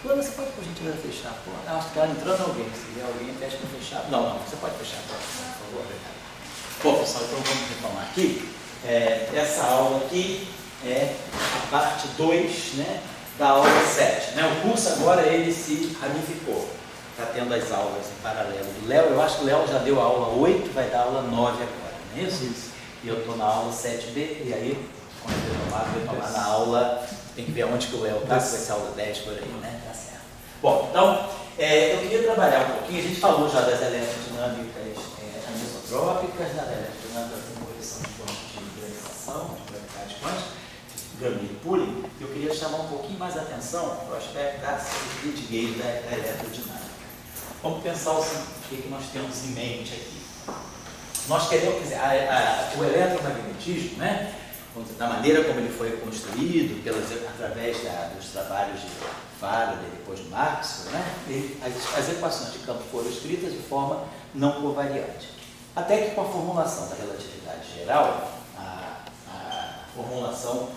Luana, você pode, por gentileza, fechar a porta? Acho que está entrando alguém. Se vier alguém, pede para fechar. Não, você pode fechar a porta, por favor. Bom, pessoal, então vamos retomar aqui. Essa aula aqui é a parte 2, né, da aula 7. Né? O curso agora ele se ramificou. Está tendo as aulas em paralelo do Léo. Eu acho que o Léo já deu a aula 8, vai dar a aula 9 agora, não é isso? Isso. E eu estou na aula 7B, e aí, quando eu retomar na aula, tem que ver onde que o Léo está, se vai ser a aula 10 por aí, né? Tá certo. Bom, então, eu queria trabalhar um pouquinho, a gente falou já das eletrodinâmicas anisotrópicas, da eletrodinâmica da correção de pontos de gravitação, de gravidade quântica, Gamma e Pulling. Eu queria chamar um pouquinho mais a atenção para o aspecto da split gauge da eletrodinâmica. Vamos pensar o que nós temos em mente aqui. Nós queremos, quer dizer, o eletromagnetismo, né, da maneira como ele foi construído, através dos trabalhos de Faraday e depois de Maxwell, né, as equações de campo foram escritas de forma não covariante. Até que com a formulação da relatividade geral, a formulação,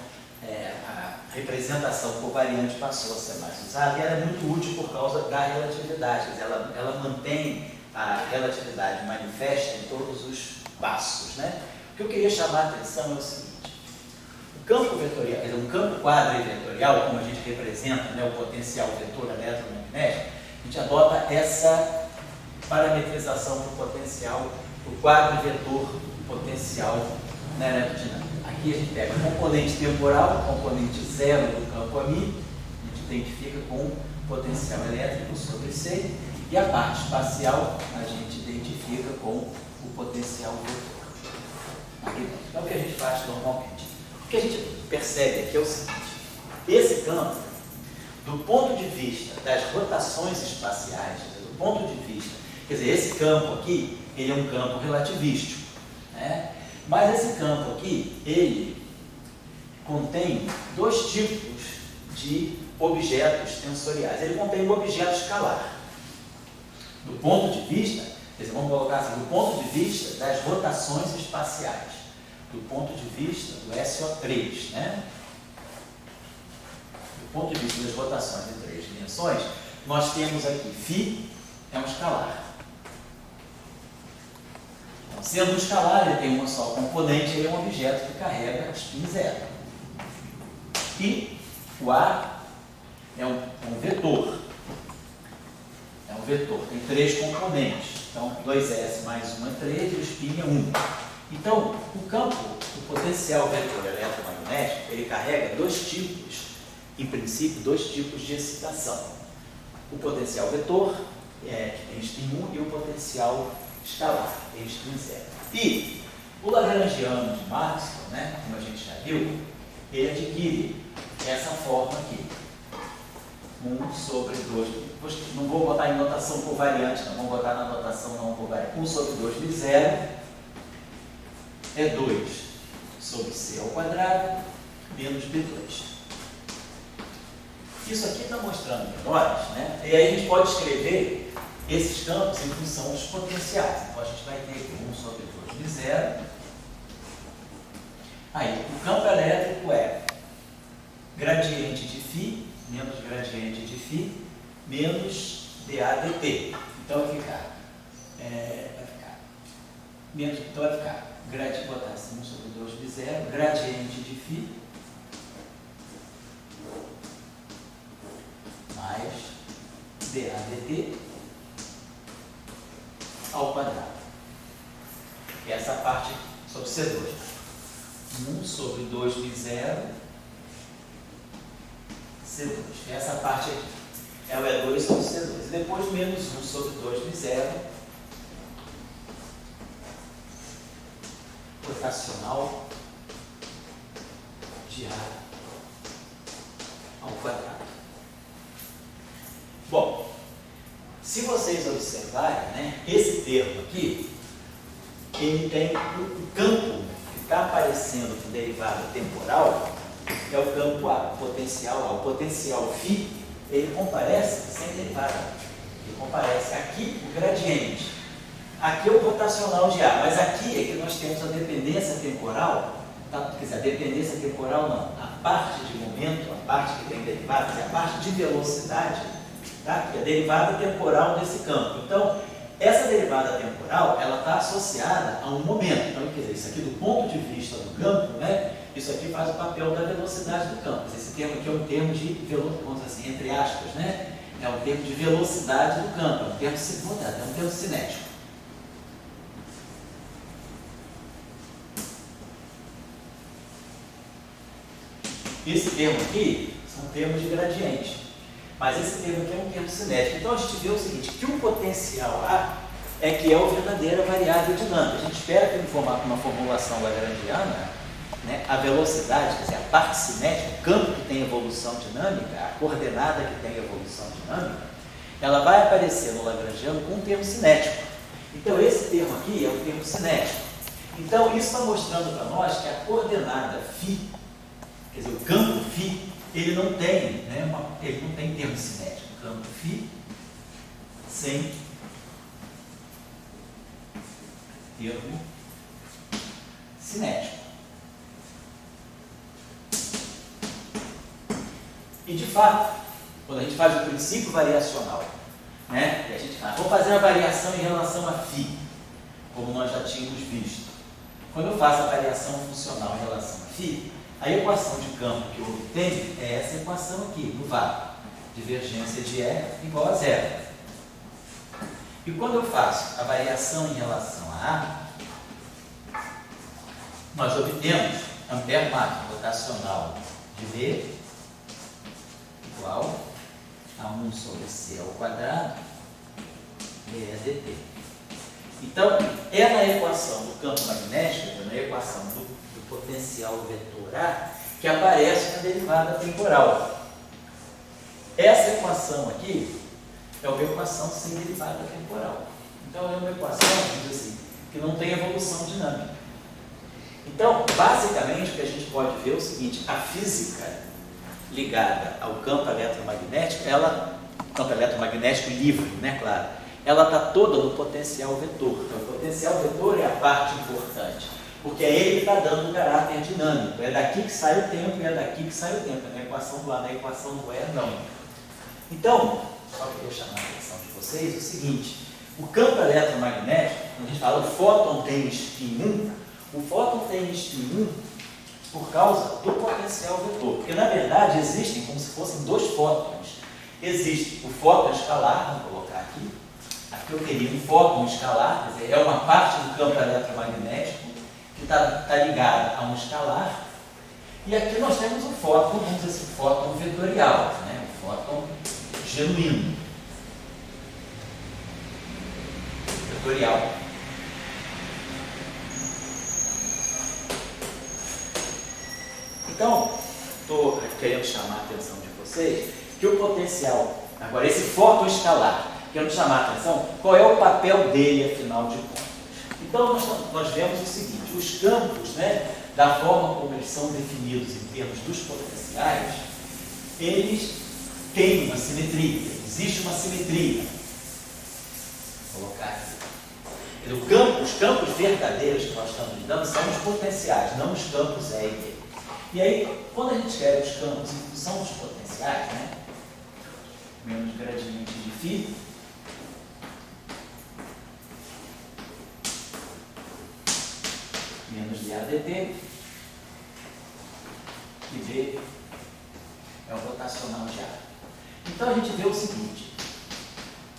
a representação covariante passou a ser mais usada, e ela é muito útil por causa da relatividade, quer dizer, ela mantém a relatividade manifesta em todos os passos, né? O que eu queria chamar a atenção é o seguinte: o campo vetorial, quer dizer, um campo quadrivetorial, como a gente representa, né, o potencial vetor eletromagnético, a gente adota essa parametrização do potencial, do quadrivetor potencial na eletrodinâmica. Aqui a gente pega o componente temporal, o componente zero do campo a mim, a gente identifica com potencial elétrico sobre C, e a parte espacial a gente identifica com o potencial vetor. Aqui dentro. Então o que a gente faz normalmente? O que a gente percebe aqui é o seguinte: esse campo, do ponto de vista das rotações espaciais, do ponto de vista, quer dizer, esse campo aqui, ele é um campo relativístico, né? Mas esse campo aqui, ele contém dois tipos de objetos tensoriais. Ele contém um objeto escalar. Do ponto de vista, quer dizer, vamos colocar assim, do ponto de vista das rotações espaciais, do ponto de vista do SO3, né? Do ponto de vista das rotações em 3 dimensões, nós temos aqui φ é um escalar. Então, sendo um escalar, ele tem uma só componente, ele é um objeto que carrega spin zero. E o A é um vetor. É um vetor, tem 3 componentes. Então, 2S mais 1 é 3 e o spin é 1. Então, o campo, o potencial vetor eletromagnético, ele carrega dois tipos, em princípio, dois tipos de excitação. O potencial vetor, que tem spin 1, e o potencial escalar, tem spin 0. E o lagrangiano de Maxwell, né, como a gente já viu, ele adquire essa forma aqui. 1 sobre 2, não vou botar em notação covariante, não, vamos botar na notação não covariante. 1 sobre 2 de 0 é 2 sobre C ao quadrado menos B2. Isso aqui está mostrando menores, né? E aí a gente pode escrever esses campos em função dos potenciais. Então a gente vai ter aqui 1 sobre 2 de 0. Aí, o campo elétrico é gradiente de φ menos gradiente de φ menos dAdt. Então vai ficar, gradiente, botar assim, 1 sobre 2 de 0, gradiente de φ mais dAdt ao quadrado. E essa parte sobre C2. 1 sobre 2 de 0, C2. Essa parte aqui, ela é 2 sobre C2. E depois menos 1 sobre 2 de 0, rotacional de A ao quadrado. Bom, se vocês observarem, né, esse termo aqui, ele tem o campo que está aparecendo no derivado temporal, é o campo A, o potencial A. O potencial φ, ele comparece sem derivada. Ele comparece aqui o gradiente. Aqui é o rotacional de A, mas aqui é que nós temos a dependência temporal quer dizer, a dependência temporal não, a parte de momento, a parte que tem derivada, quer dizer, a parte de velocidade, tá? Que é a derivada temporal desse campo. Então, essa derivada temporal, ela está associada a um momento. Então, quer dizer, isso aqui do ponto de vista do campo, né? Isso aqui faz o papel da velocidade do campo. Esse termo aqui é um termo de velocidade, vamos dizer assim, entre aspas, né? É um termo de velocidade do campo, é um termo cinético. Esse termo aqui são termos de gradiente, mas esse termo aqui é um termo cinético. Então a gente vê o seguinte, que o potencial A é que é a verdadeira variável dinâmica. A gente espera que com uma formulação lagrangiana, né, a velocidade, quer dizer, a parte cinética, o campo que tem evolução dinâmica, a coordenada que tem evolução dinâmica, ela vai aparecer no lagrangiano com um termo cinético. Então esse termo aqui é o termo cinético. Então isso está mostrando para nós que a coordenada φ, quer dizer, o campo φ, ele não tem, né, ele não tem termo cinético. O campo φ sem termo cinético. E de fato, quando a gente faz o princípio variacional, né, e a gente fala, vou fazer a variação em relação a φ, como nós já tínhamos visto. Quando eu faço a variação funcional em relação a φ, a equação de campo que eu obtenho é essa equação aqui, no vácuo. Divergência de E igual a zero. E quando eu faço a variação em relação a A, nós obtemos Ampère máximo rotacional de V igual a 1 sobre C ao quadrado dt. Então, é na equação do campo magnético, na equação do potencial vetor A, que aparece na derivada temporal. Essa equação aqui é uma equação sem derivada temporal. Então, é uma equação, vamos dizer assim, que não tem evolução dinâmica. Então, basicamente, o que a gente pode ver é o seguinte, a física ligada ao campo eletromagnético, campo eletromagnético livre, né, claro, ela está toda no potencial vetor. Então, o potencial vetor é a parte importante, porque é ele que está dando o caráter dinâmico. É daqui que sai o tempo e é daqui que sai o tempo. É na equação do A, na equação do E, não. Então, só que eu vou chamar a atenção de vocês, é o seguinte, o campo eletromagnético, quando a gente fala o fóton tem spin 1, o fóton tem spin 1 por causa do potencial vetor. Porque, na verdade, existem como se fossem dois fótons. Existe o fóton escalar, vamos colocar aqui. Aqui eu teria um fóton escalar, quer dizer, é uma parte do campo eletromagnético que está ligada a um escalar. E aqui nós temos um fóton, vamos dizer assim, fóton vetorial, né? Um fóton genuíno. Vetorial. Então, estou querendo chamar a atenção de vocês que o potencial, agora esse fóton escalar, quero chamar a atenção qual é o papel dele, afinal de contas. Então, nós vemos o seguinte, os campos, né, da forma como eles são definidos em termos dos potenciais, eles têm uma simetria, existe uma simetria. Vou colocar aqui. Os campos verdadeiros que nós estamos lidando são os potenciais, não os campos E e B. E aí, quando a gente escreve os campos em função dos potenciais, né, menos gradiente de φ, menos dAdt, e B é o rotacional de A. Então a gente vê o seguinte,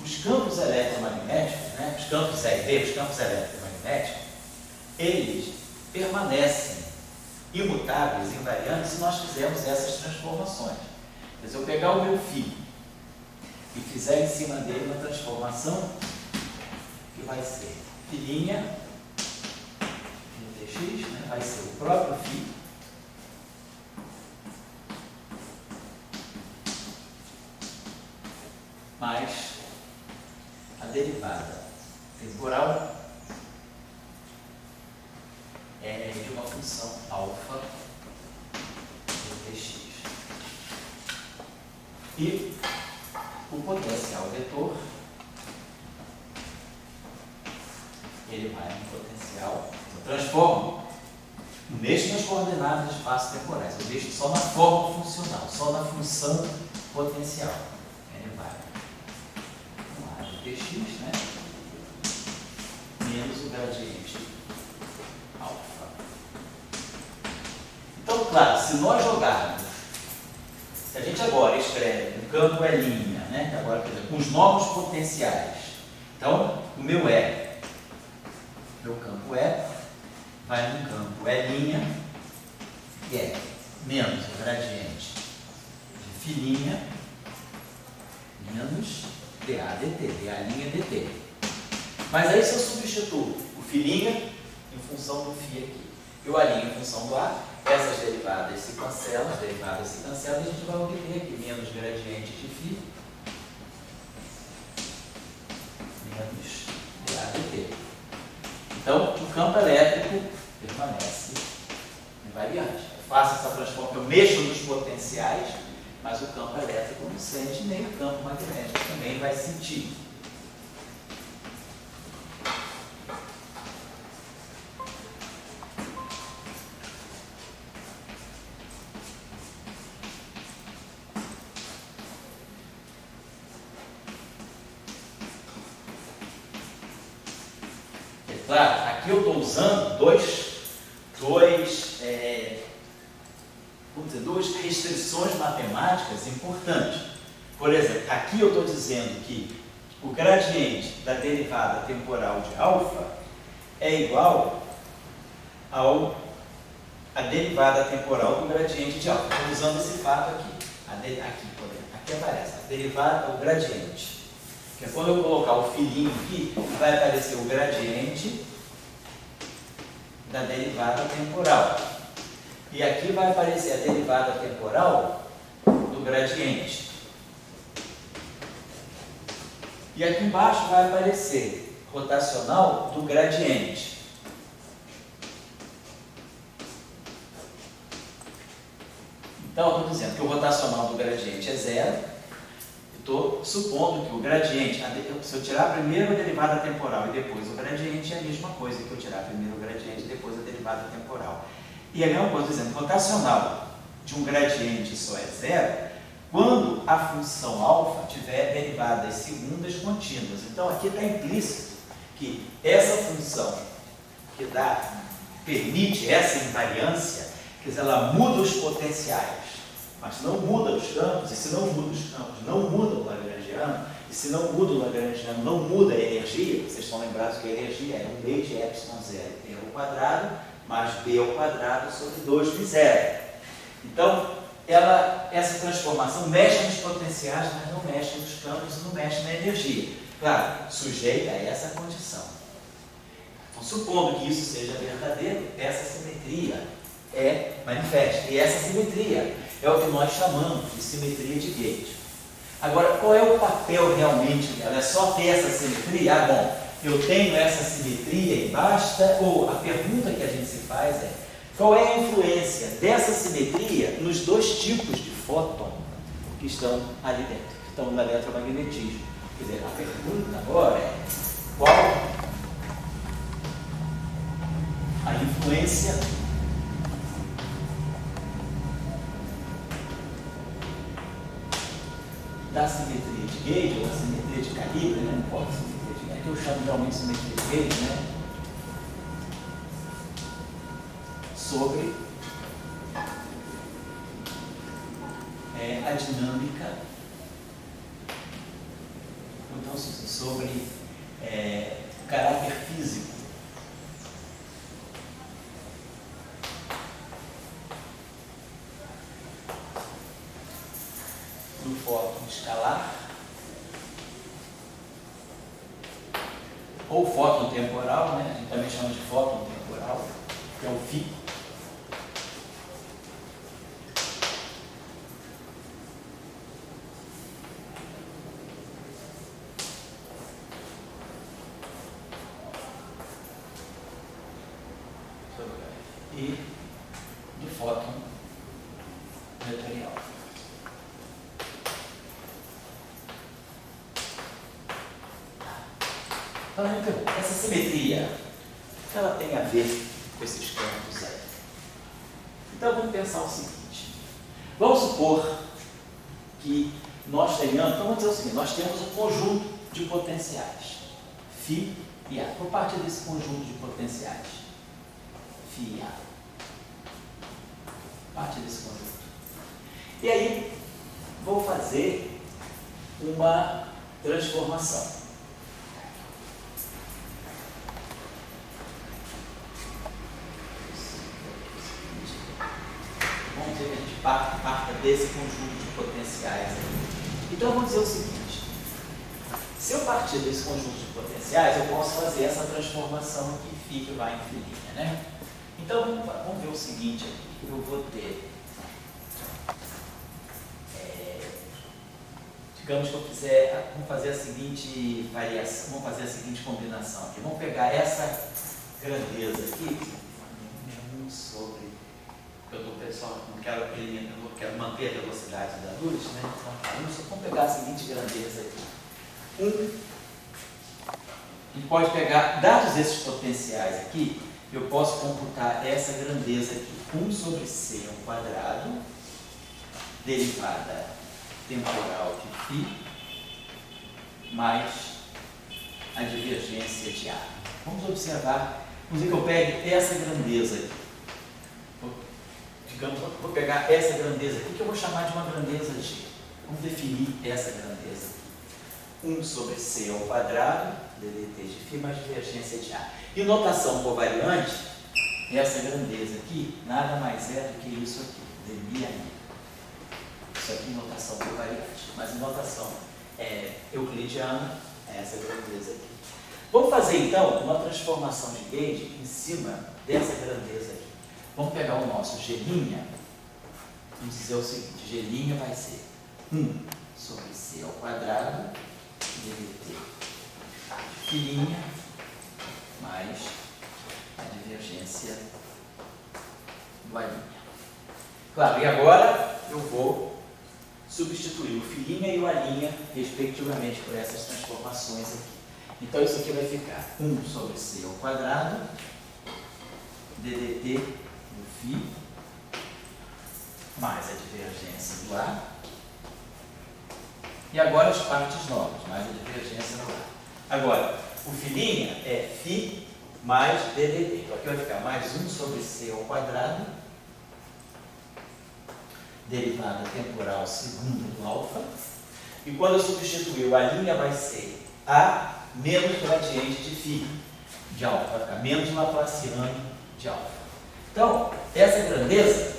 os campos eletromagnéticos, né, os campos E e B, os campos eletromagnéticos, eles permanecem imutáveis, invariantes, se nós fizermos essas transformações. Quer dizer, eu pegar o meu φ e fizer em cima dele uma transformação que vai ser φ' dx, né, vai ser o próprio φ mais a derivada temporal de uma função alfa dx. E o potencial vetor, ele vai no potencial, eu transformo Não mexo nas coordenadas de espaço temporais, eu mexo só na forma funcional, só na função potencial. N vai a de Tx, né? Menos o gradiente alfa. Então, claro, se nós jogarmos, se a gente agora escreve um campo L', né? Que agora, com os novos potenciais, então, o meu campo E vai no campo E', que é menos o gradiente de φ' menos dA dt, dA' dt. Mas aí se eu substituo o φ' em função do φ aqui e o A' em função do A, essas derivadas se cancelam, e a gente vai obter aqui menos gradiente de φ menos dA dt. Então, o campo elétrico permanece invariante. Eu faço essa transformação, eu mexo nos potenciais, mas o campo elétrico não sente, nem o campo magnético também vai sentir. Claro, aqui eu estou usando duas restrições matemáticas importantes. Por exemplo, aqui eu estou dizendo que o gradiente da derivada temporal de alfa é igual à derivada temporal do gradiente de alfa. Estou usando esse fato aqui. Aqui aparece a derivada, o gradiente. Que é quando eu colocar o filhinho aqui, vai aparecer o gradiente da derivada temporal. E aqui vai aparecer a derivada temporal do gradiente. E aqui embaixo vai aparecer rotacional do gradiente. Então, eu estou dizendo que o rotacional do gradiente é zero. Estou supondo que o gradiente, se eu tirar primeiro a derivada temporal e depois o gradiente, é a mesma coisa que eu tirar primeiro o gradiente e depois a derivada temporal. E a mesma coisa, dizendo, rotacional de um gradiente só é zero quando a função alfa tiver derivadas segundas contínuas. Então, aqui está implícito que essa função que permite essa invariância, quer dizer, ela muda os potenciais, mas não muda os campos, e se não muda os campos, não muda o lagrangiano, e se não muda o lagrangiano, não muda a energia. Vocês estão lembrados que a energia é 1 de ε0 t ao quadrado mais b ao quadrado sobre 2π0. Então, essa transformação mexe nos potenciais, mas não mexe nos campos e não mexe na energia. Claro, sujeita a essa condição. Então, supondo que isso seja verdadeiro, essa simetria é manifesta. E essa simetria é o que nós chamamos de simetria de Gauge. Agora, qual é o papel realmente dela? É só ter essa simetria? Ah, bom, eu tenho essa simetria e basta? Ou a pergunta que a gente se faz é, qual é a influência dessa simetria nos dois tipos de fóton que estão ali dentro, que estão no eletromagnetismo? Quer dizer, a pergunta agora é, qual a influência da simetria de Gauge, ou da simetria de calibre, né? Não importa a simetria de Gauge, que eu chamo geralmente de simetria de Gauge, né? Sobre a dinâmica, então, sobre o caráter físico do fóton escalar ou fóton temporal, né? A gente também chama de fóton temporal, que é o φ. E do fóton vetorial. Então, essa simetria, ela tem a ver com esses campos aí. Então vamos pensar o seguinte, vamos supor que nós tenhamos, então vamos dizer o seguinte, nós temos um conjunto de potenciais, φ e A. Por parte desse conjunto de potenciais, φ e A. Parte desse conjunto. E aí, vou fazer uma transformação. Vamos dizer que a gente parta desse conjunto de potenciais. Então, vamos dizer o seguinte. Se eu partir desse conjunto de potenciais, eu posso fazer essa transformação aqui, φ que vai em filinha, né? Então, vamos ver o seguinte aqui. Eu vou ter, digamos que eu quiser, vamos fazer a seguinte variação, vamos fazer a seguinte combinação aqui. Vamos pegar essa grandeza aqui, 1 sobre, eu estou pessoal, não quero manter a velocidade da luz, né? Então, vamos pegar a seguinte grandeza aqui. A gente pode pegar, dados esses potenciais aqui, eu posso computar essa grandeza aqui, 1 sobre c ao quadrado, derivada temporal de φ, mais a divergência de A. Vamos observar, vamos dizer que eu pegue essa grandeza aqui. Digamos, vou pegar essa grandeza aqui, que eu vou chamar de uma grandeza G. Vamos definir essa grandeza aqui. 1 sobre c ao quadrado, ddt de φ, mais divergência de A. E notação covariante, essa grandeza aqui, nada mais é do que isso aqui, dmi a i. Isso aqui em notação covariante, mas em notação euclidiana, é essa grandeza aqui. Vamos fazer então uma transformação de Gauge em cima dessa grandeza aqui. Vamos pegar o nosso G', vamos dizer o seguinte, G' vai ser 1 sobre c ao quadrado, ddt de φ mais a divergência do A'. Claro, e agora eu vou substituir o φ e o A', respectivamente, por essas transformações aqui. Então, isso aqui vai ficar 1 sobre c ao quadrado, ddt do φ, mais a divergência do A. E agora as partes novas, mais a divergência do A. Agora, o φ é φ mais ddt. Então, aqui vai ficar mais 1 sobre c ao quadrado, derivada temporal segunda do alfa. E quando eu substituir o A' vai ser A menos gradiente de φ de alfa, vai ficar menos laplaciano de alfa. Então, essa grandeza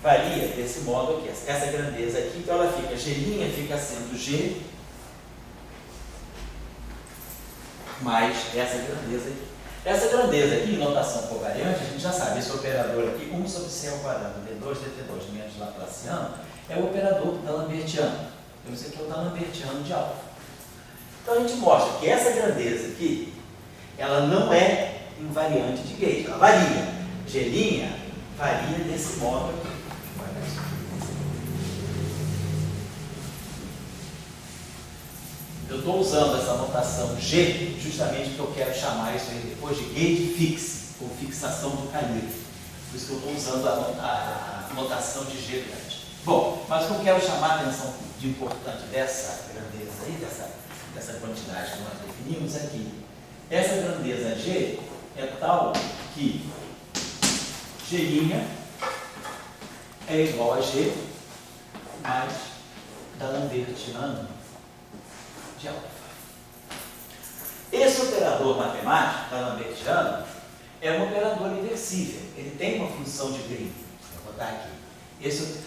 varia desse modo aqui. Essa grandeza aqui, então ela fica, G' fica sendo G mais essa grandeza aqui. Essa grandeza aqui, em notação covariante, a gente já sabe, esse operador aqui, 1 sobre c ao quadrado, d2, dt2 menos laplaciano, é o operador d'Alembertiano. Então, esse aqui é o d'Alembertiano de alfa. Então, a gente mostra que essa grandeza aqui, ela não é invariante de Gauge, ela varia. G' varia desse modo aqui. Eu estou usando essa notação G justamente porque eu quero chamar isso aí depois de gauge fixe, ou fixação do calibre. Por isso que eu estou usando a notação de G grande. Bom, mas o que eu quero chamar a atenção de importante dessa grandeza aí, dessa quantidade que nós definimos é que essa grandeza G é tal que G' é igual a G mais d'Alembertiano de alfa. Esse operador matemático, d'Alembertiano, é um operador inversível. Ele tem uma função de Green. Vou botar aqui.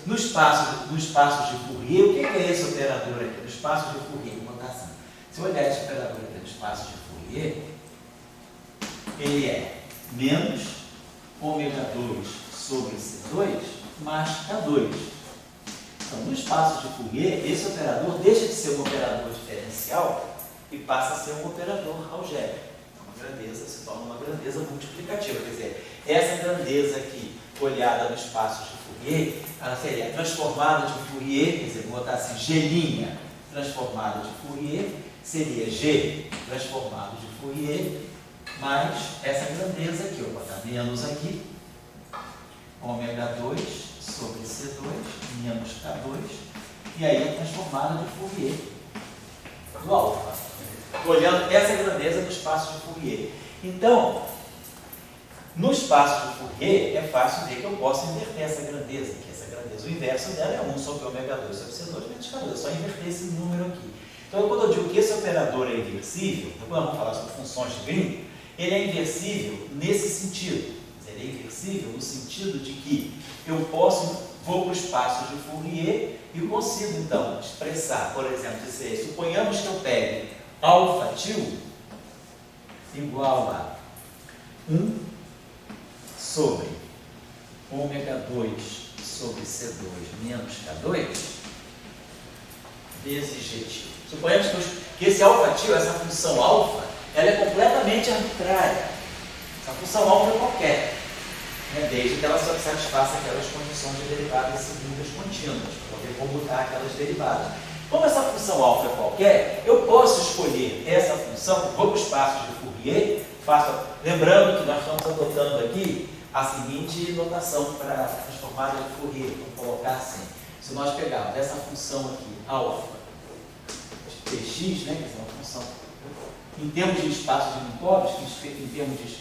No espaço de Fourier, o que é esse operador aqui? No espaço de Fourier, vou botar assim. Se eu olhar esse operador aqui no espaço de Fourier, ele é menos ômega 2 sobre C2 mais K2. Então, no espaço de Fourier, esse operador deixa de ser um operador diferencial e passa a ser um operador algébrico. Então, uma grandeza se torna uma grandeza multiplicativa. Quer dizer, essa grandeza aqui, olhada no espaço de Fourier, ela seria transformada de Fourier, quer dizer, vou botar assim, G' transformada de Fourier, seria G transformado de Fourier, mais essa grandeza aqui, eu vou botar menos aqui, ômega 2 sobre C2 menos K2, e aí a transformada de Fourier do alfa. Estou olhando essa grandeza do espaço de Fourier. Então, no espaço de Fourier, é fácil ver que eu posso inverter essa grandeza, que essa grandeza, o inverso dela é 1 sobre ômega 2 sobre C2 menos K2, é só inverter esse número aqui. Então, quando eu digo que esse operador é inversível, depois nós vamos falar sobre funções de Green, ele é inversível nesse sentido. Ele é inversível no sentido de que eu vou para o espaço de Fourier e consigo, então, expressar, por exemplo, suponhamos que eu pegue alfa til igual a 1 sobre ômega 2 sobre C2 menos K2 vezes G til. Suponhamos que esse alfa til, essa função alfa, ela é completamente arbitrária. Essa função alfa é qualquer, né? Desde que ela satisfaça aquelas condições de derivadas segundas contínuas, para poder computar aquelas derivadas. Como essa função alfa é qualquer, eu posso escolher essa função, vou para o espaço de Fourier, lembrando que nós estamos adotando aqui a seguinte notação para a transformada de Fourier, vamos colocar assim. Se nós pegarmos essa função aqui, alfa, de Tx, né, que é uma função, em termos de espaço de Minkowski, em termos de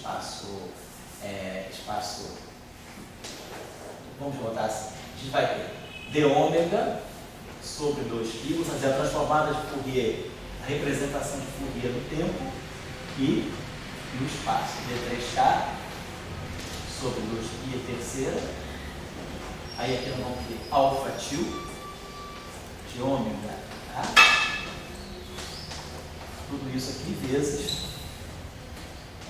vamos botar assim, a gente vai ter d ômega sobre 2π, vou fazer a transformada de Fourier, a representação de Fourier no tempo e no espaço, d3k sobre 2π terceira, aí aqui nós vamos ter alfa til de ômega k, tudo isso aqui vezes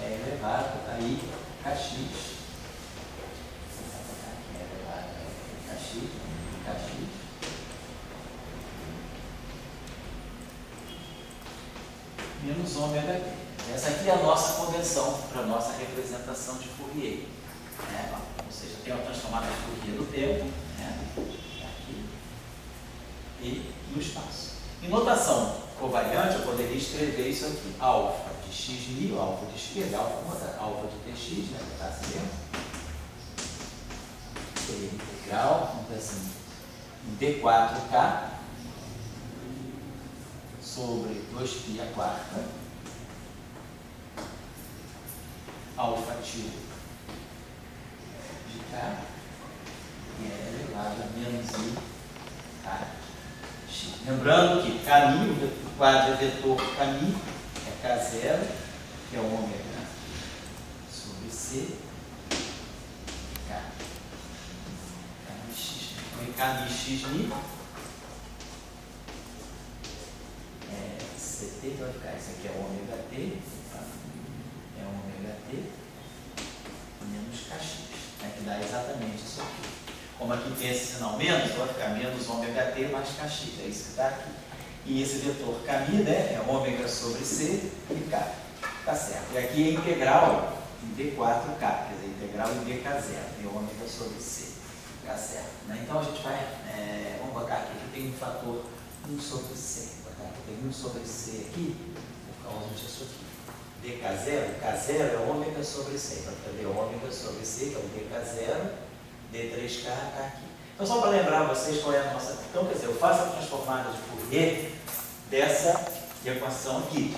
elevado aí kx, menos ômega t. Essa aqui é a nossa convenção para a nossa representação de Fourier. Né? Ou seja, tem uma transformada de Fourier no tempo, né? Aqui, e no espaço. Em notação covariante, eu poderia escrever isso aqui. Alfa de x', alfa de esquerda, alfa de tx, né? Botar assim mesmo. Seria integral, então assim, d4k sobre 2π a quarta, alfa til de k, e é elevado a menos i kx. Lembrando que caminho, o quadro é vetor caminho, é k0, que é ômega sobre c, k. Kx', CT, então vai ficar, isso aqui é ômega t, é ômega t menos kx, né, que dá exatamente isso aqui. Como aqui tem esse sinal menos, então vai ficar menos ômega t mais kx, é isso que está aqui. E esse vetor caminho, né, é ômega sobre c e k, tá certo. E aqui é integral em d4k, quer dizer, integral em dk0, de ômega sobre c, tá certo. Né? Então a gente vai, vamos botar aqui, que tem um fator 1 sobre c. Tem 1 sobre c aqui, por causa disso aqui. dk0, k0 é ômega sobre c. Então, d ômega sobre c, que é o dk0, d3k, k aqui. Então, só para lembrar vocês qual é a nossa... Então, quer dizer, eu faço a transformada de Fourier dessa equação aqui.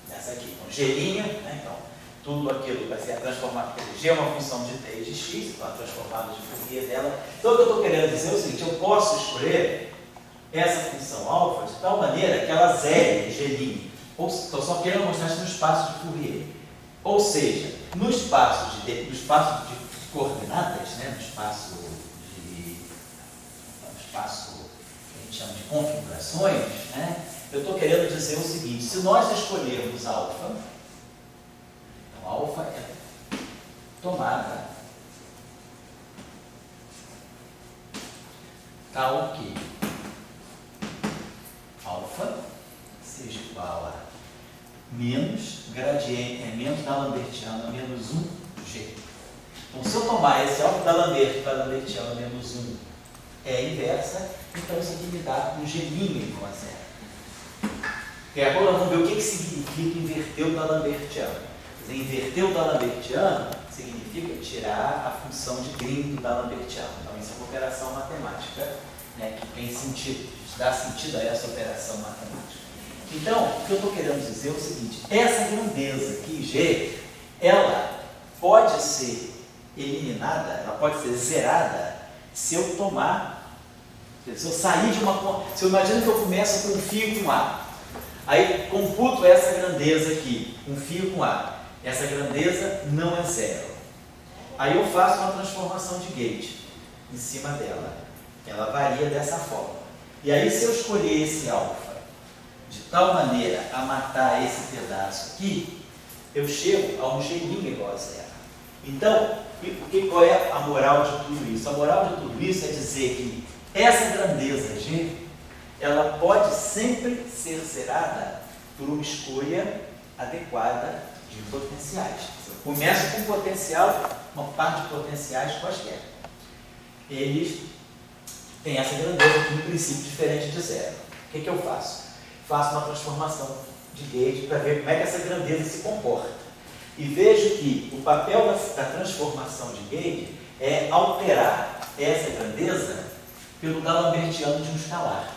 Dessa aqui. Então, g', né? Então, tudo aquilo vai ser a transformada. G é uma função de t e de x, então a transformada de Fourier dela. Então, o que eu estou querendo dizer é o seguinte, eu posso escolher essa função alfa de tal maneira que ela zere G'. Estou só querendo mostrar isso no espaço de Fourier. Ou seja, no espaço de coordenadas, né, no espaço que a gente chama de configurações, né, eu estou querendo dizer o seguinte, se nós escolhermos alfa, então alfa é tomada tal que alfa seja igual a menos gradiente, menos da Lambertiana menos 1g. Então, se eu tomar esse alfa da Lambertiana menos 1 é inversa, então isso aqui me dá um g' igual a zero. E agora vamos ver o que significa inverter o da Lambertiana. Quer dizer, inverter o da Lambertiana significa tirar a função de Green do D'Alembertiano. Então, isso é uma operação matemática, né, que tem sentido, dá sentido a essa operação matemática. Então, o que eu estou querendo dizer é o seguinte: essa grandeza aqui, G, ela pode ser eliminada, ela pode ser zerada se eu tomar, se eu sair de uma... Se eu imagino que eu começo com um fio com A, aí computo essa grandeza aqui, um fio com A, essa grandeza não é zero. Aí eu faço uma transformação de gauge em cima dela, ela varia dessa forma. E aí, se eu escolher esse alfa de tal maneira a matar esse pedaço aqui, eu chego a um G' igual a zero. Então, qual é a moral de tudo isso? A moral de tudo isso é dizer que essa grandeza G, ela pode sempre ser zerada por uma escolha adequada de potenciais. Eu começo com potencial, uma parte de potenciais quaisquer. Eles têm essa grandeza aqui no princípio diferente de zero. O que eu faço? Faço uma transformação de gauge para ver como é que essa grandeza se comporta. E vejo que o papel da transformação de gauge é alterar essa grandeza pelo D'Alembertiano de um escalar.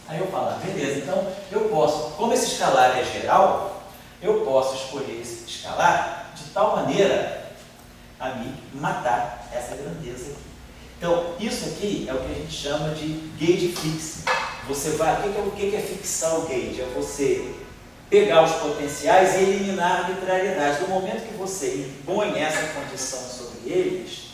Aí eu falo, beleza, então eu posso, como esse escalar é geral, eu posso escolher esse escalar de tal maneira a me matar essa grandeza aqui. Então, isso aqui é o que a gente chama de gauge fixing. Você vai, o que é fixar o gauge? É você pegar os potenciais e eliminar a arbitrariedade. No momento que você impõe essa condição sobre eles,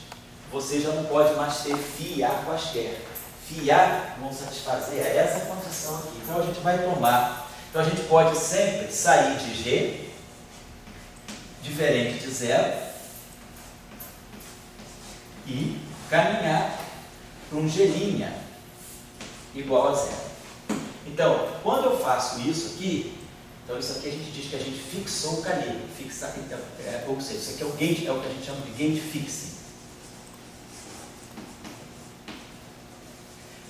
você já não pode mais ter φ A quaisquer. φ A vão satisfazer a essa condição aqui. Então a gente vai tomar. Então a gente pode sempre sair de G diferente de zero e caminhar para um G' igual a zero. Então, quando eu faço isso aqui, então isso aqui a gente diz que a gente fixou o calibre, fixar, então, ou seja, isso aqui é o gauge, é o que a gente chama de gauge fixing.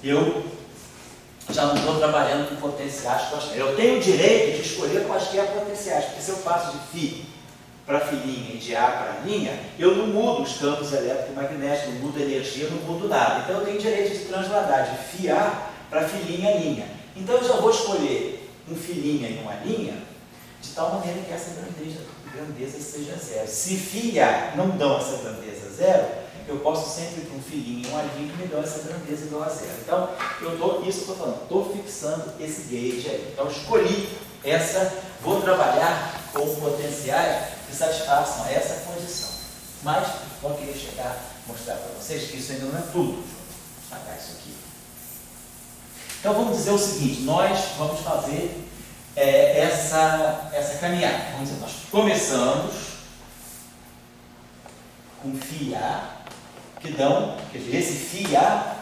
Eu já não estou trabalhando com potenciais quaisquer. Eu tenho o direito de escolher quaisquer potenciais, porque se eu passo de φ para filinha e de A para linha, eu não mudo os campos eletromagnéticos, não mudo a energia, não mudo nada. Então eu tenho direito de transladar de φ A para filinha linha. Então eu já vou escolher um filinha e uma linha de tal maneira que essa grandeza seja zero. Se φ A não dão essa grandeza zero, eu posso sempre ir para um filinho e uma linha que me dão essa grandeza igual a zero. Então, isso eu estou falando, estou fixando esse gauge aí. Então, escolhi essa, vou trabalhar com potenciais que satisfaçam essa condição. Mas, eu queria mostrar para vocês que isso ainda não é tudo. Vou apagar isso aqui. Então, vamos dizer o seguinte, nós vamos fazer essa caminhada. Vamos dizer, nós começamos com φ A, que dão, quer dizer, esse φ A,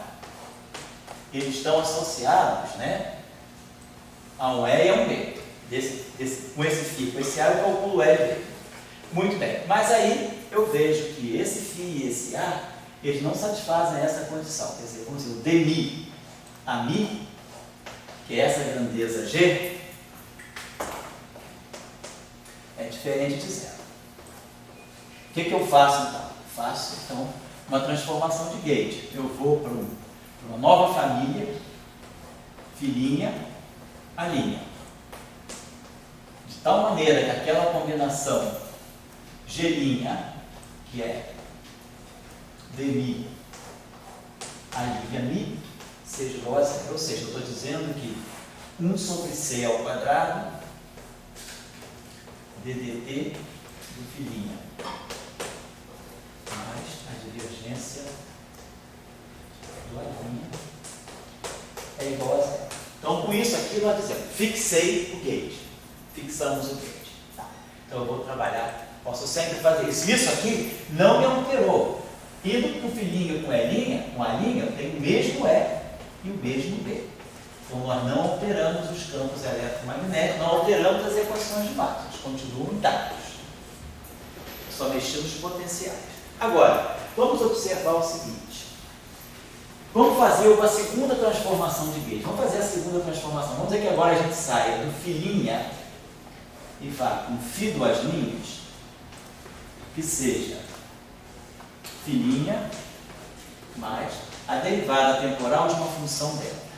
eles estão associados, né, a um E e a um B. Com esse φ, com esse A, eu calculo E e B. Muito bem, mas aí eu vejo que esse φ e esse A, eles não satisfazem essa condição. Quer dizer, vamos dizer, o dmi a mi, que é essa grandeza G, é diferente de zero. O que eu faço então? Faço então uma transformação de gauge. Eu vou para uma nova família, filinha a linha. De tal maneira que aquela combinação G', que é dmi a linha mi, seja igual a zero. Ou seja, eu estou dizendo que 1 sobre C ao quadrado ddt do filinha mais a divergência do A' é igual a zero. Então, com isso aqui, nós dizemos, fixei o gauge. Fixamos o gauge. Tá. Então, eu vou trabalhar, posso sempre fazer isso. Isso aqui não me alterou. Indo para o filinho com A', eu tenho o mesmo E e o mesmo B. Então, nós não alteramos os campos eletromagnéticos, não alteramos as equações de Maxwell, eles continuam intactos. Só mexemos os potenciais. Agora, vamos observar o seguinte. Vamos fazer uma segunda transformação de gauge. Vamos fazer a segunda transformação. Vamos dizer que agora a gente saia do filinha e vá com φ duas linhas, que seja filinha mais a derivada temporal de uma função delta.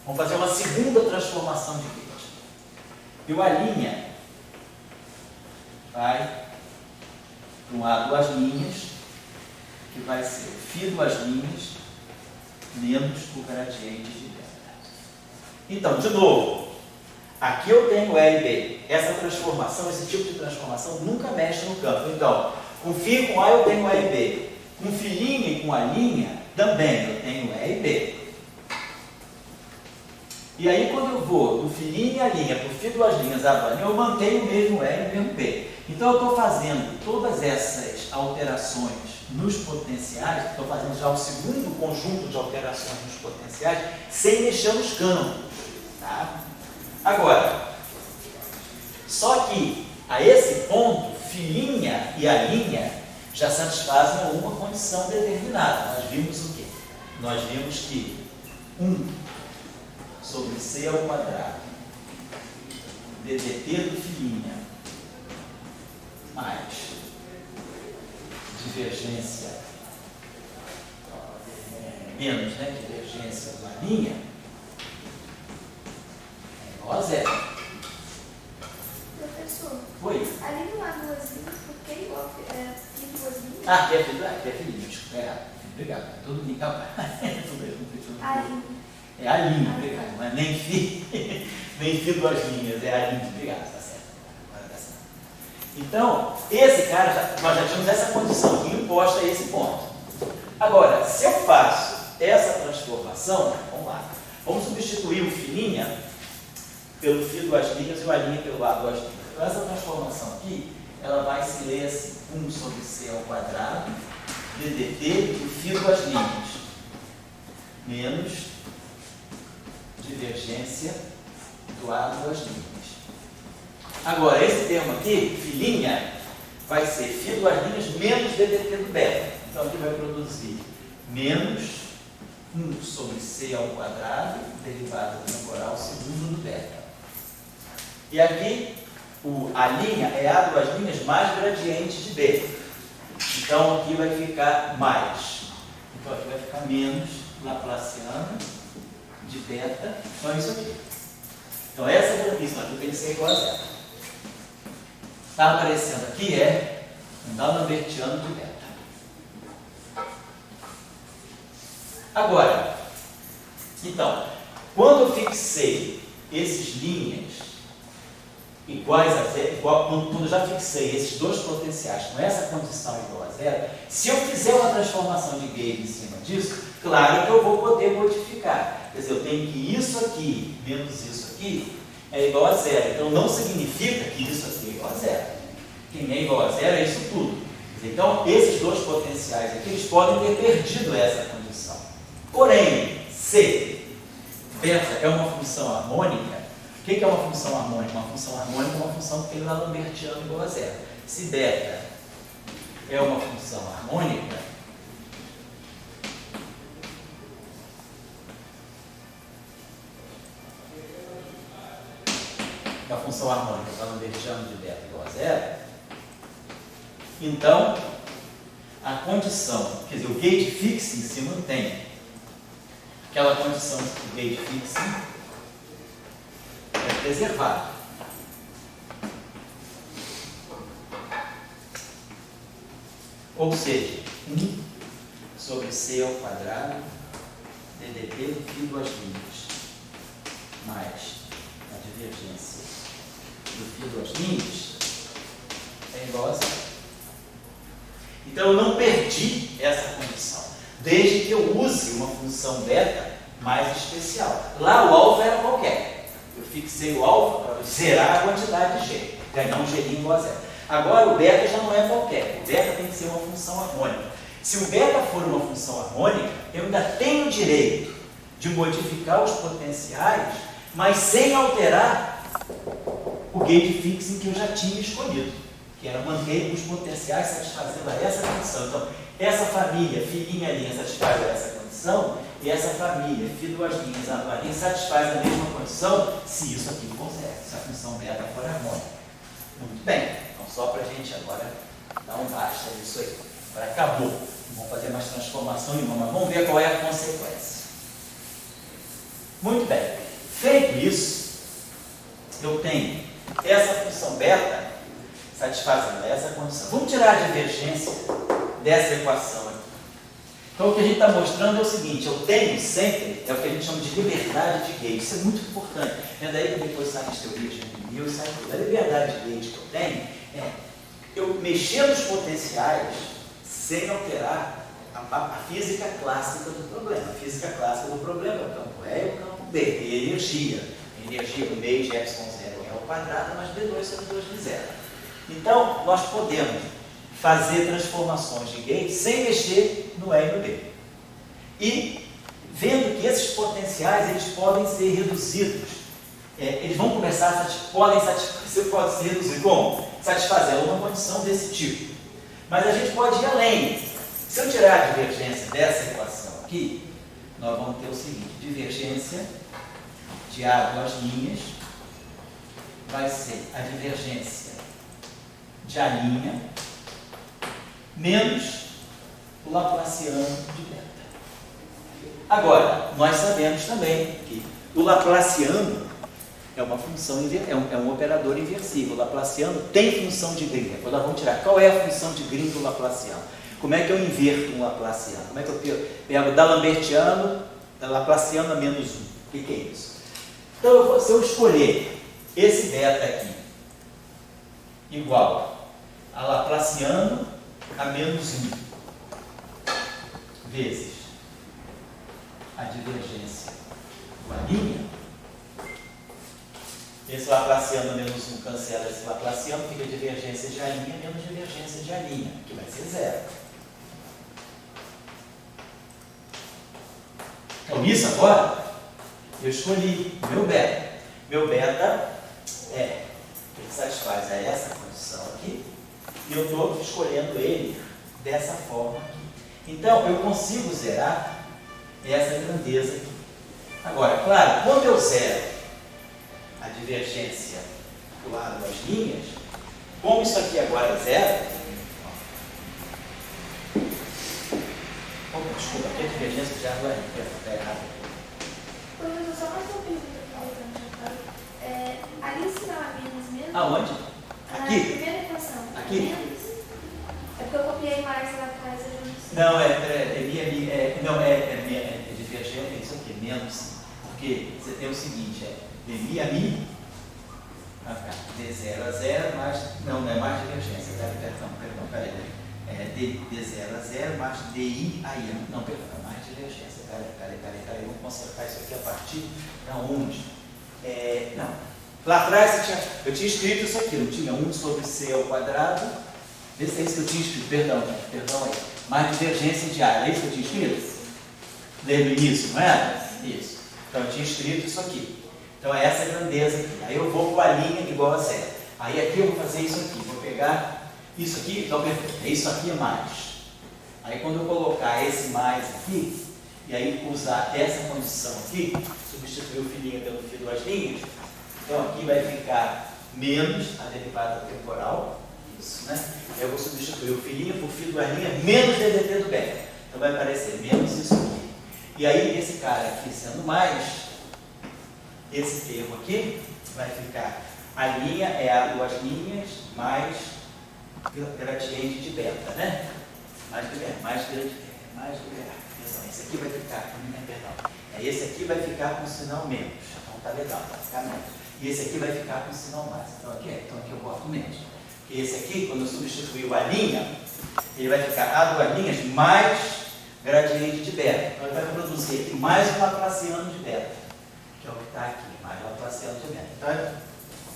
Vamos fazer uma segunda transformação de Gauge. E o A' vai para um A duas linhas, que vai ser φ duas linhas menos o gradiente de delta. Então, de novo, aqui eu tenho L e B. Essa transformação, esse tipo de transformação nunca mexe no campo. Então, com φ com A eu tenho L e B. Com filinha e com a linha também eu tenho L e B. E aí, quando eu vou do filinha e a linha para o φ duas linhas A duas linhas, eu mantenho o mesmo L e o mesmo B. Então, eu estou fazendo todas essas alterações nos potenciais, estou fazendo já o segundo conjunto de alterações nos potenciais, sem mexer nos campos. Tá? Agora, só que a esse ponto, filinha e a linha já satisfazem alguma condição determinada. Nós vimos o quê? Nós vimos que 1 sobre C ao quadrado ddt do filinha mais divergência menos, né, divergência da linha é igual a zero. Professor, Oi? ali no A2 linhas, por que igual φ duas linhas? Ah, que é filinha, desculpa, obrigado, é tudo linha, é a linha, obrigado, não é nem φ duas linhas, é a linha, obrigado, está certo. Agora tá certo. Então, esse cara, nós já tínhamos essa condição que imposta a esse ponto. Agora, se eu faço essa transformação, vamos lá, vamos substituir o filinha pelo φ duas linhas e o a linha pelo A duas linhas. Então, essa transformação aqui, ela vai se ler assim, 1 sobre C ao quadrado, ddt do φ duas linhas, menos divergência do A duas linhas. Agora, esse termo aqui, filinha, vai ser φ duas linhas menos ddt do beta. Então, aqui vai produzir menos 1 sobre C ao quadrado, derivada temporal segundo do beta. E aqui, a linha é A duas linhas mais gradiente de B. Então, aqui vai ficar mais. Então, aqui vai ficar menos laplaciano de beta. Então, é isso aqui. Então, essa condição aqui tem que ser igual a zero. Está aparecendo aqui é um d'Alembertiano de beta. Agora, então, quando eu fixei esses linhas iguais a zero, quando eu já fixei esses dois potenciais com essa condição igual a zero, se eu fizer uma transformação de Gauge em cima disso, claro que eu vou poder modificar. Quer dizer, eu tenho que isso aqui menos isso aqui é igual a zero. Então, não significa que isso aqui é igual a zero. Quem é igual a zero é isso tudo. Então, esses dois potenciais aqui, eles podem ter perdido essa condição. Porém, se beta é uma função harmônica, o que é uma função harmônica? Uma função harmônica é uma função que tem d'Alembertiano igual a zero. Se beta é uma função harmônica, a função harmônica d'Alembertiano de beta igual a zero, então a condição, quer dizer, o gauge fixing se mantém. Aquela condição do gauge fixing é preservada. Ou seja, 1 sobre C ao quadrado ddt do φ duas linhas mais a divergência do φ duas linhas é igual a zero. Então, eu não perdi essa condição, desde que eu use uma função beta mais especial. Lá o alfa era qualquer. Eu fixei o alfa para zerar a quantidade de G, ganhar um G igual a zero. Agora, o beta já não é qualquer. O beta tem que ser uma função harmônica. Se o beta for uma função harmônica, eu ainda tenho o direito de modificar os potenciais, mas sem alterar o gauge fixing que eu já tinha escolhido, que era manter os potenciais satisfazendo a essa condição. Então, essa família, filinha linha, satisfaz essa condição, e essa família, φ duas linhas, A duas linhas, satisfaz a mesma condição se isso aqui for zero, se a função beta for harmônica. Muito bem, então só para a gente agora dar um basta nisso aí. Agora acabou. Não vamos fazer mais transformação nenhuma, mas vamos ver qual é a consequência. Muito bem. Feito isso, eu tenho essa função beta satisfazendo essa condição. Vamos tirar a divergência dessa equação aqui. Então, o que a gente está mostrando é o seguinte: eu tenho sempre, é o que a gente chama de liberdade de gauge. Isso é muito importante. É daí que depois sai as teorias de Mil, sai tudo. A liberdade de gauge que eu tenho é eu mexer nos potenciais sem alterar a física clássica do problema. A física clássica do problema é o campo E e o campo B, e energia. A energia do meio de epsilon zero é ao quadrado, mais B2 sobre 2 de zero. Então, nós podemos fazer transformações de gauge sem mexer no E e no B. E vendo que esses potenciais eles podem ser reduzidos. Eles vão começar podem ser reduzidos. Como? Satisfazendo uma condição desse tipo. Mas a gente pode ir além. Se eu tirar a divergência dessa equação aqui, nós vamos ter o seguinte: divergência de A duas linhas vai ser a divergência de A' menos o laplaciano de beta. Agora, nós sabemos também que o laplaciano é uma função, é um operador inversível. O laplaciano tem função de Green. Depois nós vamos tirar qual é a função de Green do laplaciano. Como é que eu inverto um laplaciano? Como é que eu pego da lambertiano, da laplaciano a menos 1? O que é isso? Então, se eu escolher esse beta aqui igual a laplaciano a menos 1 vezes a divergência do A', esse laplaciano menos 1 cancela esse laplaciano, fica divergência de A' menos divergência de A', que vai ser zero. Então, isso agora, eu escolhi meu beta. Meu beta ele satisfaz essa condição aqui, e eu estou escolhendo ele dessa forma aqui. Então, eu consigo zerar essa grandeza aqui. Agora, claro, quando eu zero a divergência do lado das linhas, como isso aqui agora é zero, desculpa, aqui a divergência já agora está errada. Professor, só mais uma pergunta para o ali ensinar a menos mesmo? Aonde? Aqui? Na primeira equação. Aqui? Menos. É porque eu copiei mais lá atrás, eu não sei. Não, é divergência, é isso aqui, menos, porque você tem o seguinte, d mi, d 0 a 0 mais, não é mais divergência, peraí, d 0 a 0 mais di a i, não, perdão, é mais divergência, peraí, vamos consertar isso aqui a partir da onde? Não, lá atrás eu tinha escrito isso aqui, não tinha 1 sobre c ao quadrado, vê se é isso que eu tinha escrito, perdão aí, mais divergência de A, é isso que eu tinha escrito? Desde o início, não é? Isso. Então eu tinha escrito isso aqui. Então é essa grandeza aqui. Aí eu vou com a linha igual a zero. Aí aqui eu vou fazer isso aqui. Vou pegar isso aqui, então isso aqui é mais. Aí quando eu colocar esse mais aqui, e aí usar essa condição aqui, substituir o filhinho pelo fio das linhas, então aqui vai ficar menos a derivada temporal, isso, né? Eu vou substituir o filhinho por fio das linhas menos ddt do beta. Então vai aparecer menos isso aqui. E aí esse cara aqui sendo mais, esse termo aqui vai ficar, a linha é a duas linhas mais gradiente de beta, né? Mais gradiente. Esse aqui vai ficar, esse aqui vai ficar com o sinal menos. Então tá legal, vai ficar menos. E esse aqui vai ficar com o sinal mais. Então aqui eu boto menos. E esse aqui, quando eu substituir a linha, ele vai ficar a duas linhas mais gradiente de beta. Então ele vai produzir aqui mais um laplaciano de beta, que é o que está aqui, mais um laplaciano de beta. Então,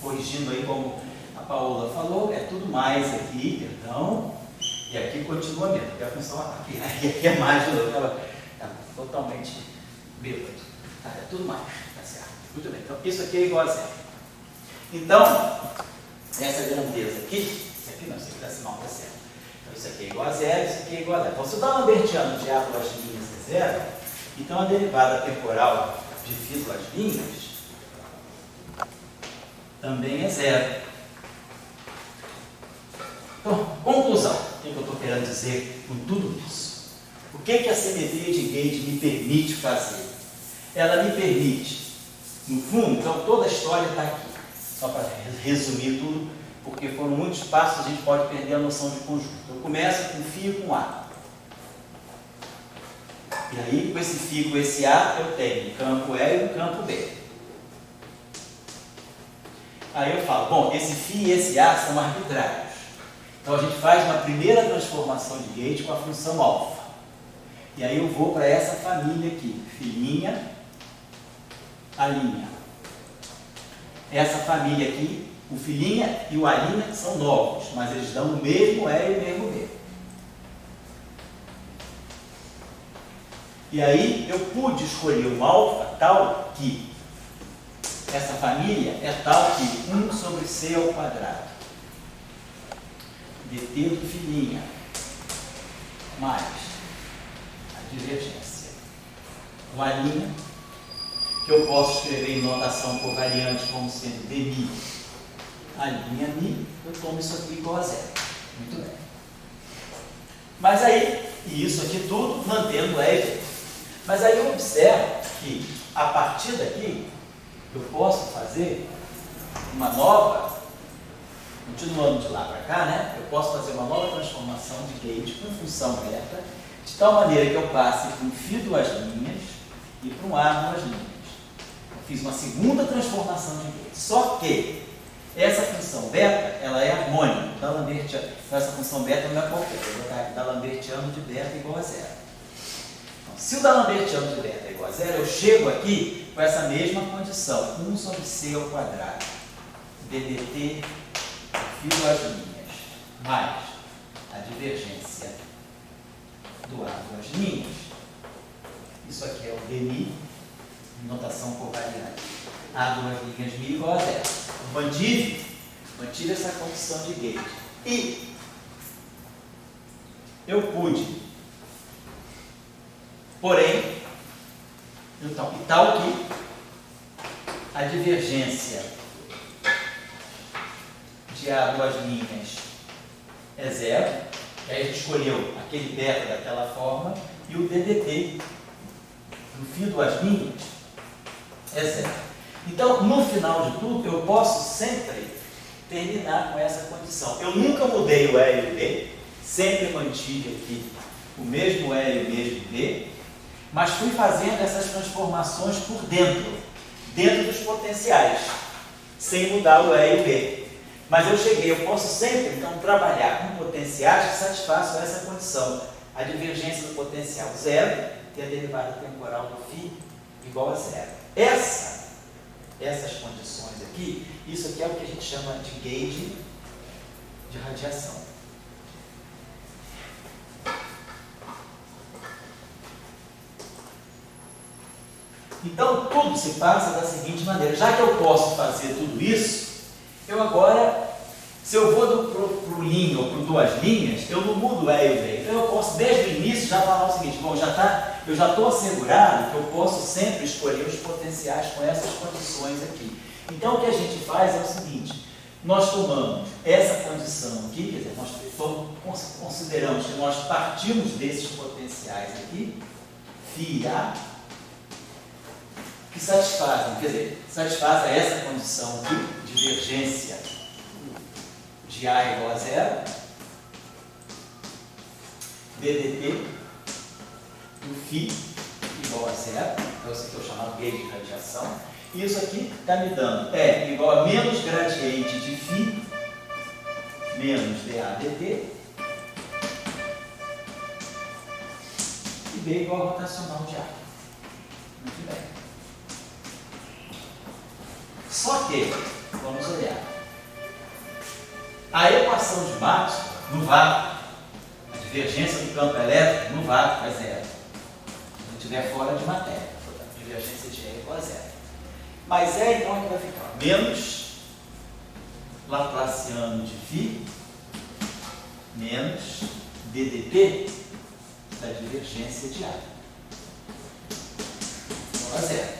corrigindo aí como a Paola falou, é tudo mais aqui, perdão, e aqui continua mesmo, porque a função aqui é mais, eu estava totalmente bêbado. Tá, é tudo mais, tá certo. Muito bem, então isso aqui é igual a zero. Então, essa grandeza aqui, isso aqui não, isso aqui decimal, tá certo. Então isso aqui é igual a zero, isso aqui é igual a zero. Então se eu dar um lambertiano de A duas linhas é zero, então a derivada temporal de φ duas linhas também é zero. Então, conclusão. O que eu estou querendo quero dizer com tudo isso? O que a simetria de Gauge me permite fazer? Ela me permite, no fundo, então toda a história está aqui, só para resumir tudo, porque foram muitos passos, a gente pode perder a noção de conjunto. Eu começo com φ com A. E aí, com esse φ com esse A, eu tenho um campo E e um campo B. Aí eu falo, bom, esse φ e esse A são arbitrários. Então a gente faz uma primeira transformação de Gauge com a função alfa. E aí eu vou para essa família aqui, filinha, alinha. Essa família aqui, o filinha e o alinha são novos, mas eles dão o mesmo E e o mesmo B. E aí eu pude escolher um alfa tal que essa família é tal que 1 sobre C ao quadrado dt do filinha mais a divergência. Uma linha que eu posso escrever em notação covariante como sendo dmi a linha mi, eu tomo isso aqui igual a zero. Muito bem. Mas aí, e isso aqui tudo mantendo E e B. Mas aí eu observo que a partir daqui eu posso fazer uma nova, continuando de lá para cá, né? Eu posso fazer uma nova transformação de Gauge com função beta, de tal maneira que eu passe para um φ duas linhas e para um A duas linhas. Eu fiz uma segunda transformação de Gauge. Só que essa função beta, ela é harmônica, D'Alembertiano. Então essa função beta não é qualquer, eu vou botar aqui D'Alembertiano de beta igual a zero. Então, se o D'Alembertiano de beta é igual a zero, eu chego aqui com essa mesma condição, 1 sobre C ao quadrado, ddt φ duas linhas, mais a divergência do A duas linhas. Isso aqui é o dmi, notação covariante. A duas linhas mi igual a zero. Eu mantive essa condição de Gauge. E eu pude, porém, então, e tal que a divergência de A duas linhas é zero, e aí a gente escolheu aquele beta daquela forma, e o ddt do φ duas linhas é zero. Então, no final de tudo, eu posso sempre terminar com essa condição. Eu nunca mudei o E e o B, sempre mantive aqui o mesmo E e o mesmo B, mas fui fazendo essas transformações por dentro dos potenciais, sem mudar o E e o B. Mas eu posso sempre, então, trabalhar com potenciais que satisfaçam essa condição. A divergência do potencial zero e a derivada temporal do φ igual a zero. Essas condições aqui, isso aqui é o que a gente chama de Gauge de radiação. Então, tudo se passa da seguinte maneira. Já que eu posso fazer tudo isso, eu agora, se eu vou para o linha ou para duas linhas, eu não mudo o E e o B. Então, eu posso, desde o início, já falar o seguinte, bom, eu já estou assegurado que eu posso sempre escolher os potenciais com essas condições aqui. Então, o que a gente faz é o seguinte, nós tomamos essa condição aqui, quer dizer, nós consideramos que nós partimos desses potenciais aqui, φ A, que satisfazem essa condição aqui, divergência de A igual a zero, ddt do φ igual a zero, então isso aqui é o chamado Gauge de radiação. E isso aqui está me dando E igual a menos gradiente de φ menos dA dt e B igual a rotacional de A. Muito bem. Só que, vamos olhar, a equação de Maxwell no vácuo, a divergência do campo elétrico no vácuo é zero. Se não estiver fora de matéria, portanto, a divergência de E é igual a zero. Mas E então vai ficar menos Laplaciano de φ menos ddt da divergência de A. Igual a zero.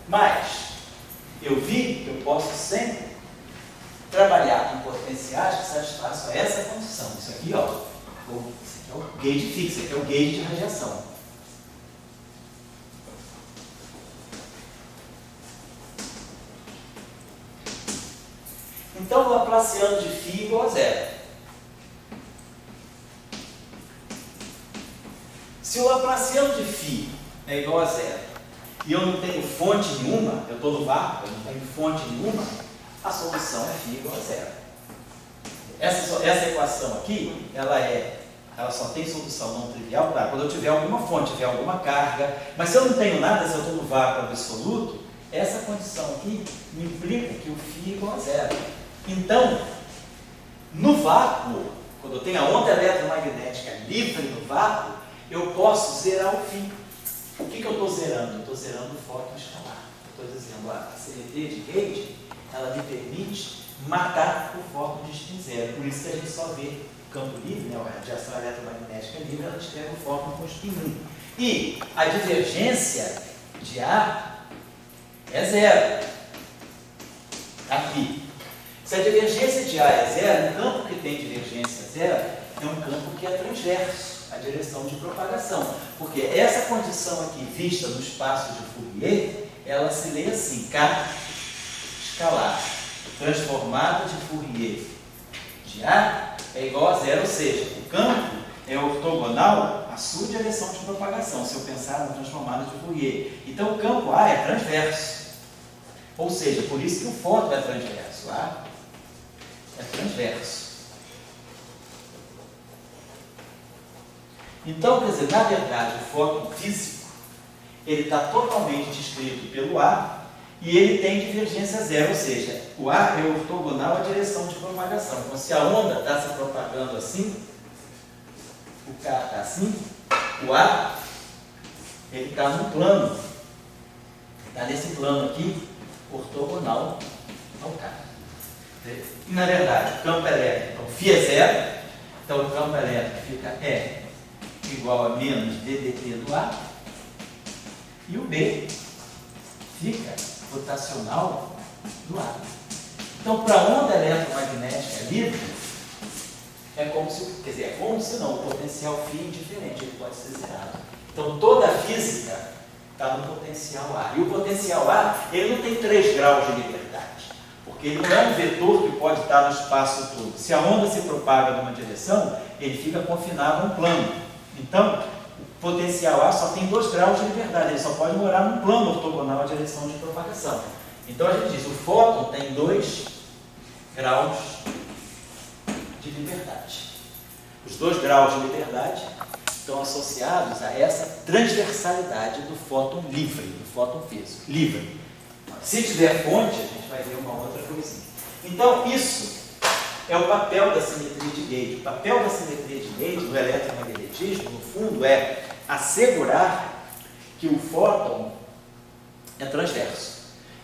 Mas eu vi que eu posso sempre trabalhar com potenciais que satisfaçam essa condição. Isso aqui, ó, Esse aqui é o gauge fixo, esse aqui é o gauge de radiação. Então, o laplaciano de φ igual a zero. Se o laplaciano de φ é igual a zero e eu não tenho fonte nenhuma, eu estou no vácuo, eu não tenho fonte nenhuma, a solução é φ igual a zero. Essa equação aqui, ela só tem solução não trivial quando eu tiver alguma fonte, tiver alguma carga. Mas se eu não tenho nada, se eu estou no vácuo absoluto, essa condição aqui me implica que o φ é igual a zero. Então, no vácuo, quando eu tenho a onda eletromagnética livre no vácuo, eu posso zerar o φ. O que eu estou zerando? Eu estou zerando o fóton escalar. Eu estou dizendo, a simetria de gauge, ela me permite matar o fóton de spin zero. Por isso que a gente só vê o campo livre, né, a radiação eletromagnética livre, ela descreve o fóton com spin 1. E a divergência de A é zero. Aqui. Se a divergência de A é zero, um campo que tem divergência zero é um campo que é transverso à direção de propagação. Porque essa condição aqui, vista no espaço de Fourier, ela se lê assim, K escalar transformado de Fourier de A é igual a zero, ou seja, o campo é ortogonal à sua direção de propagação, se eu pensar no transformado de Fourier. Então, o campo A é transverso. Ou seja, por isso que o fóton é transverso. A é transverso. Então, quer dizer, na verdade, o fóton físico, ele está totalmente descrito pelo A e ele tem divergência zero, ou seja, o A é ortogonal à direção de propagação. Então, se a onda está se propagando assim, o K está assim, o A, ele está no plano, está nesse plano aqui, ortogonal ao K. E, na verdade, o campo elétrico, então, φ é zero, então o campo elétrico fica E igual a menos ddt do A, e o B fica rotacional do A. Então, para a onda eletromagnética livre, é como se, quer dizer, é como se não, o potencial φ é indiferente, ele pode ser zerado. Então, toda a física está no potencial A. E o potencial A, ele não tem 3 graus de liberdade, porque ele não é um vetor que pode estar no espaço todo. Se a onda se propaga numa direção, ele fica confinado a um plano. Então, o potencial A só tem 2 graus de liberdade, ele só pode morar num plano ortogonal à direção de propagação. Então, a gente diz, o fóton tem 2 graus de liberdade. Os 2 graus de liberdade estão associados a essa transversalidade do fóton livre, do fóton físico, livre. Se tiver fonte, a gente vai ver uma outra coisinha. Então, isso é o papel da simetria de gauge. O papel da simetria de gauge no eletromagnetismo, no fundo, é assegurar que o fóton é transverso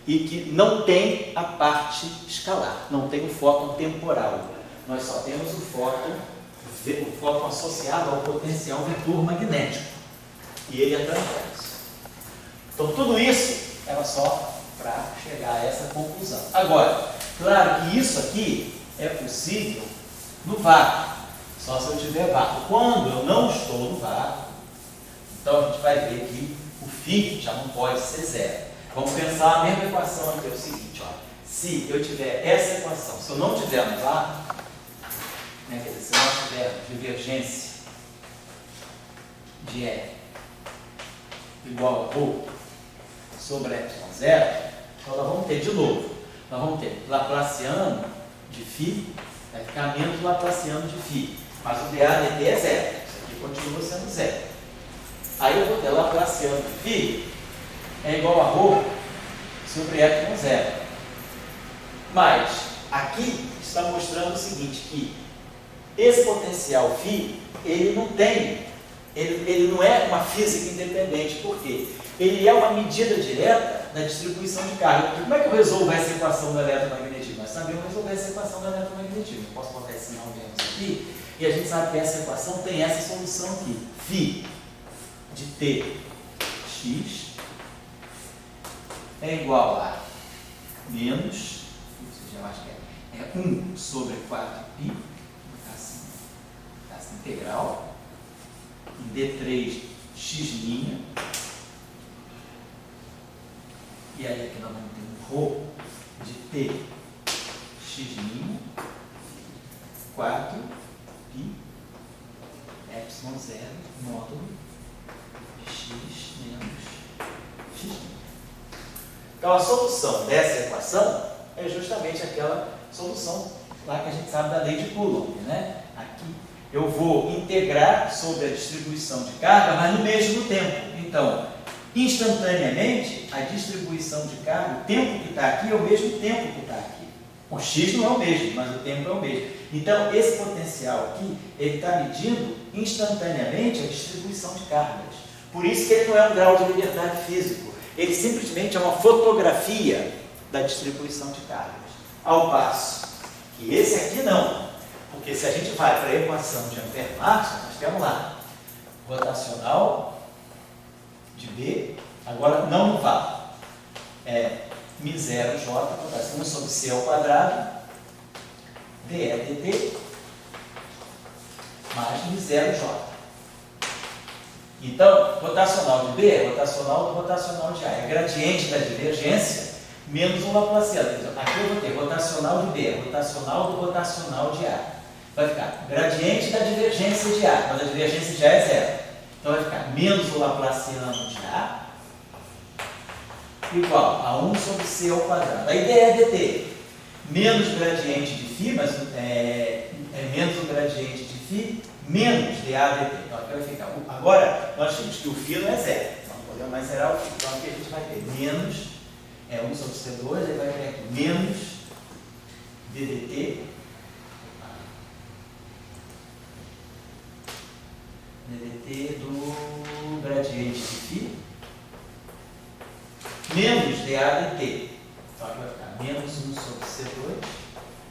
e que não tem a parte escalar, não tem o fóton temporal. Nós só temos o fóton associado ao potencial vetor magnético. E ele é transverso. Então, tudo isso era só para chegar a essa conclusão. Agora, claro que isso aqui é possível no vácuo, só se eu tiver vácuo. Quando eu não estou no vácuo, então a gente vai ver que o φ já não pode ser zero. Vamos pensar a mesma equação aqui, é o seguinte, ó. Se eu tiver essa equação, se eu não tiver no vácuo, né, quer dizer, se nós tivermos divergência de E igual a ρ sobre ε0, então nós vamos ter de novo, nós vamos ter Laplaciano de φ, vai ficar menos Laplaciano de φ, mas o dAdt é zero, isso aqui continua sendo zero. Aí eu vou ter Laplaciano de φ é igual a ρ sobre ε0. Mas aqui está mostrando o seguinte, que esse potencial φ, ele não tem, ele não é uma física independente. Por quê? Ele é uma medida direta da distribuição de carga. Porque como é que eu resolvo essa equação do eletromagnetismo? Nós sabemos resolver essa equação do eletromagnetismo. Eu posso botar esse sinal menos aqui, e a gente sabe que essa equação tem essa solução aqui. Φ de tx é igual a menos, eu acho que é 1 sobre 4π, assim, tá integral em D3x', e aí aqui nós vamos ter um ρ de t x', 4 pi epsilon 0 módulo x menos x'. Então, a solução dessa equação é justamente aquela solução lá que a gente sabe da lei de Coulomb, né? Aqui eu vou integrar sobre a distribuição de carga, mas no mesmo tempo. Então, instantaneamente, a distribuição de carga, o tempo que está aqui é o mesmo tempo que está aqui. O x não é o mesmo, mas o tempo é o mesmo. Então, esse potencial aqui, ele está medindo instantaneamente a distribuição de cargas. Por isso que ele não é um grau de liberdade físico. Ele simplesmente é uma fotografia da distribuição de cargas. Ao passo que esse aqui não. Porque se a gente vai para a equação de Ampère-Marx, nós temos lá rotacional de B, agora não vale. É μ0j, rotação 1 sobre c ao quadrado, dE dt, mais μ0j. Então, rotacional de B é rotacional do rotacional de A. É gradiente da divergência menos o Laplaciano. Aqui eu vou ter rotacional de B, é rotacional do rotacional de A. Vai ficar gradiente da divergência de A, mas a divergência de A é zero. Então vai ficar menos o Laplaciano de A igual a 1 sobre c ao quadrado. Aí dE dt, menos gradiente de φ, mas é menos o gradiente de φ, menos dA dt. Então aqui vai ficar. Agora, nós temos que o φ não é zero. Então não podemos mais zerar o φ. Então aqui a gente vai ter menos 1 sobre c2, aí vai ter aqui menos ddt do gradiente de φ menos dA dt. Então aqui vai ficar menos 1 sobre c2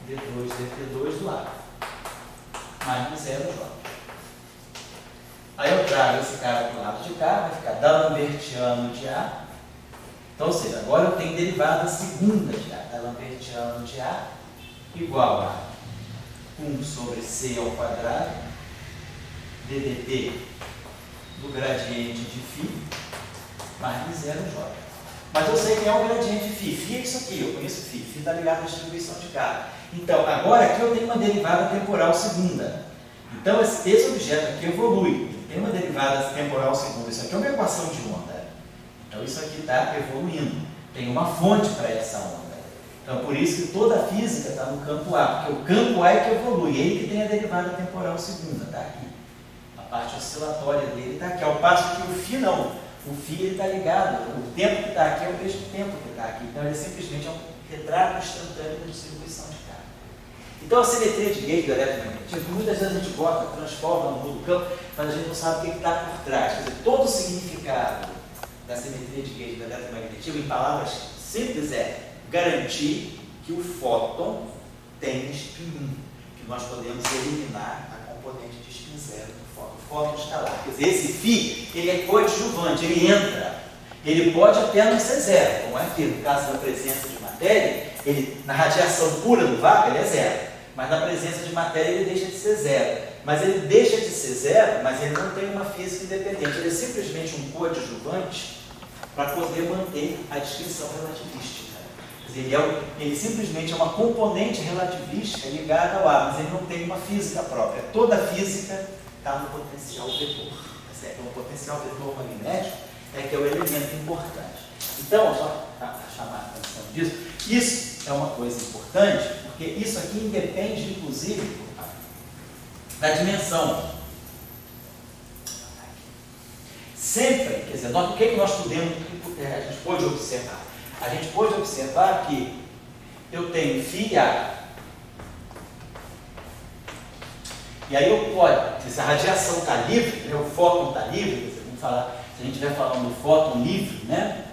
d2 dt2 do lado mais 0j. Aí eu trago esse cara para o lado de cá, vai ficar D'Alembertiano de A. Então, ou seja, agora eu tenho derivada segunda de A. D'Alembertiano de A igual a 1 sobre c ao quadrado ddt do gradiente de φ mais 0j. Mas eu sei que é o gradiente de φ. Φ é isso aqui, eu conheço φ. Φ está ligado à distribuição de carga. Então, agora aqui eu tenho uma derivada temporal segunda. Então, esse objeto aqui evolui. Tem uma derivada temporal segunda. Isso aqui é uma equação de onda. Então, isso aqui está evoluindo. Tem uma fonte para essa onda. Então, por isso que toda a física está no campo A. Porque o campo A é que evolui. É ele que tem a derivada temporal segunda. Está aqui. A parte oscilatória dele está aqui. Ao passo que o φ não. O φ está ligado. O tempo que está aqui é o mesmo tempo que está aqui. Então, ele simplesmente é um retrato instantâneo da distribuição de carga. Então, a simetria de gauge do eletromagnetismo, muitas vezes a gente bota, transforma no mundo do campo, mas a gente não sabe o que está por trás. Quer dizer, todo o significado da simetria de gauge do eletromagnetismo, em palavras simples, é garantir que o fóton tem spin 1, que nós podemos eliminar a componente de spin 0 do fóton. O fóton está lá. Quer dizer, esse φ, ele é coadjuvante, ele entra. Ele pode até não ser zero, como é aqui, no caso da presença de matéria, ele, na radiação pura do vácuo, ele é zero. Mas na presença de matéria ele deixa de ser zero. Mas ele deixa de ser zero, mas ele não tem uma física independente. Ele é simplesmente um coadjuvante para poder manter a descrição relativística. Quer dizer, ele simplesmente é uma componente relativística ligada ao ar, mas ele não tem uma física própria. Toda a física está no potencial vetor. O potencial vetor magnético é que é o elemento importante. Então, só para chamar a atenção disso, isso é uma coisa importante, porque isso aqui independe, inclusive, da dimensão. Sempre, quer dizer, o que nós podemos, a gente pode observar? A gente pode observar que eu tenho φA, e aí eu posso, se a radiação está livre, né, o fóton está livre, quer dizer, vamos falar, se a gente estiver falando do fóton livre, né,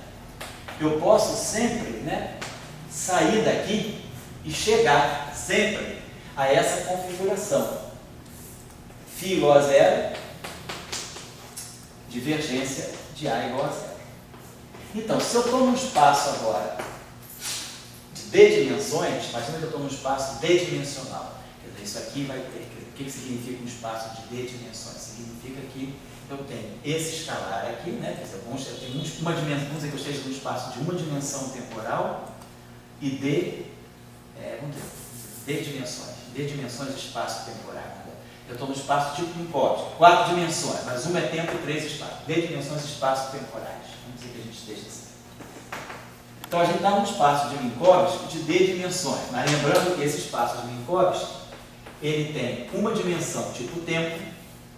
eu posso sempre, né, sair daqui e chegar sempre a essa configuração. Φ igual a zero, divergência de A igual a zero. Então, se eu estou num espaço agora de D dimensões, imagina que eu estou num espaço D-dimensional. Quer dizer, isso aqui vai ter, o que significa um espaço de D dimensões? Significa que eu tenho esse escalar aqui, né? Quer dizer, eu tenho uma dimensão, vamos dizer que eu esteja num espaço de uma dimensão temporal e D dimensões de espaço temporal. Eu estou no espaço tipo Minkowski, 4 dimensões, mas uma é tempo e 3 espaços. D dimensões de espaço temporais. Vamos dizer que a gente esteja assim. Então a gente está num espaço de Minkowski de D dimensões, mas lembrando que esse espaço de Minkowski ele tem uma dimensão tipo tempo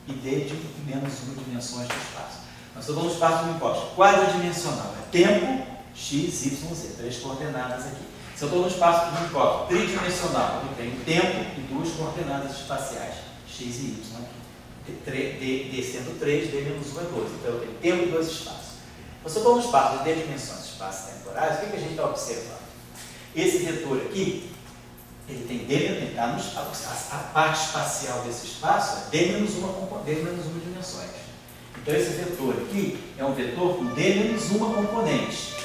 e D de menos uma dimensões de espaço. Nós estamos no espaço de Minkowski quadridimensional, é tempo, x, y, z, 3 coordenadas aqui. Se eu estou no espaço de Minkowski tridimensional, eu tenho tempo e 2 coordenadas espaciais, x e y aqui. D sendo 3, D menos 1 é 2. Então eu tenho tempo e 2 espaços. Se eu estou no espaço de D dimensões de espaços temporais, o que a gente está observando? Esse vetor aqui, ele tem D, a parte espacial desse espaço é D menos 1 dimensões. Então esse vetor aqui é um vetor com D menos 1 componente.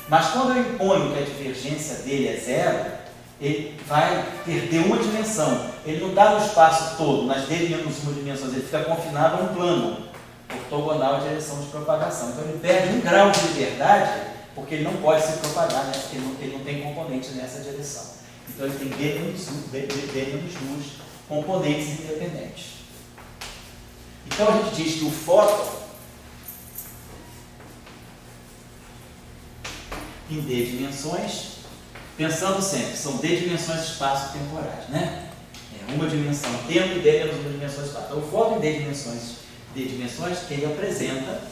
Mas quando eu imponho que a divergência dele é zero, ele vai perder uma dimensão. Ele não está no espaço todo, nas D menos 1 dimensões, ele fica confinado a um plano ortogonal à direção de propagação. Então ele perde 1 grau de liberdade, porque ele não pode se propagar, né? Porque ele não tem componente nessa direção. Então ele tem D menos 2 componentes independentes. Então a gente diz que o fóton em D dimensões, pensando sempre, são D dimensões espaço-temporais, né? Uma dimensão tempo e D menos uma dimensão espaço. Então o fóton em D dimensões, ele apresenta,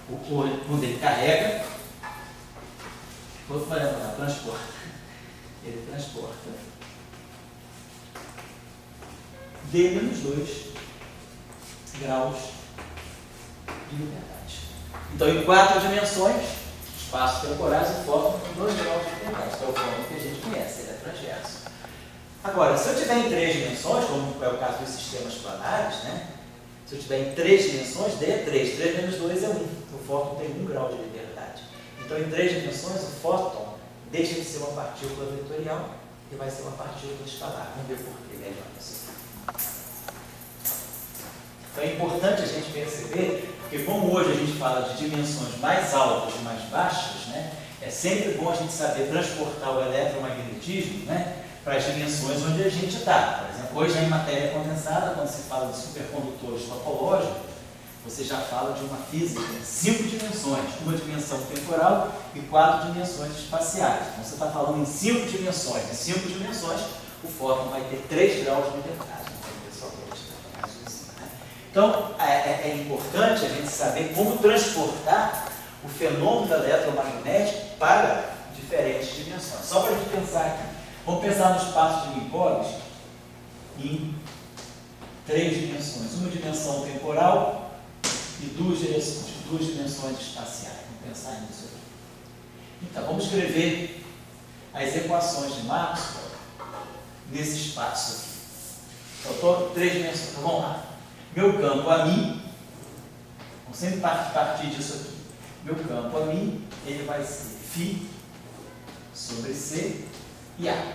quando ele carrega, transporta. Ele transporta D menos 2 graus de liberdade. Então, em 4 dimensões, espaços temporais, o fóton tem 2 graus de liberdade, que é o fóton que a gente conhece, ele é transverso. Agora, se eu tiver em 3 dimensões, como é o caso dos sistemas planares, né? Se eu tiver em 3 dimensões, D é 3, 3 menos 2 é 1. O fóton tem 1 grau de liberdade. Então, em 3 dimensões, o fóton deixa de ser uma partícula vetorial e vai ser uma partícula escalar. Vamos ver por que melhor isso. Então, é importante a gente perceber, porque como hoje a gente fala de dimensões mais altas e mais baixas, né? É sempre bom a gente saber transportar o eletromagnetismo, né, para as dimensões onde a gente está. Por exemplo, hoje em matéria condensada, quando se fala de supercondutores topológicos, você já fala de uma física em 5 dimensões, uma dimensão temporal e 4 dimensões espaciais. Então você está falando em 5 dimensões. Em 5 dimensões, o fóton vai ter 3 graus de liberdade. Então, é importante a gente saber como transportar o fenômeno eletromagnético para diferentes dimensões. Só para a gente pensar aqui. Vamos pensar no espaço de Minkowski em 3 dimensões. Uma dimensão temporal e 2 dimensões espaciais. Vamos pensar nisso aqui. Então, vamos escrever as equações de Maxwell nesse espaço aqui. Então, estou em 3 dimensões. Então, vamos lá. Meu campo a mim, vamos sempre partir disso aqui. Meu campo a mim, ele vai ser φ sobre C e A.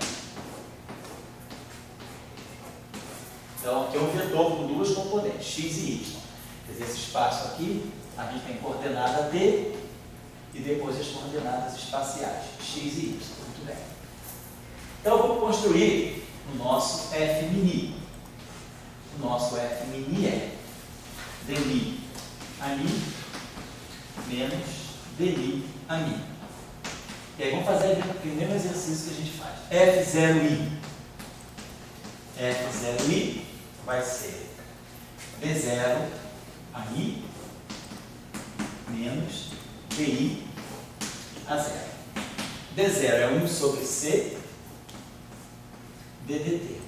Então, aqui é um vetor com 2 componentes, x e y. Quer dizer, esse espaço aqui, a gente tem coordenada D e depois as coordenadas espaciais, x e y. Muito bem. Então, eu vou construir o nosso F mini. O nosso F mini é dmi a mim menos dmi a mim. E aí vamos fazer o primeiro exercício que a gente faz. F0i. F0i vai ser d0 a i menos di a 0. d0 é 1 sobre c ddt.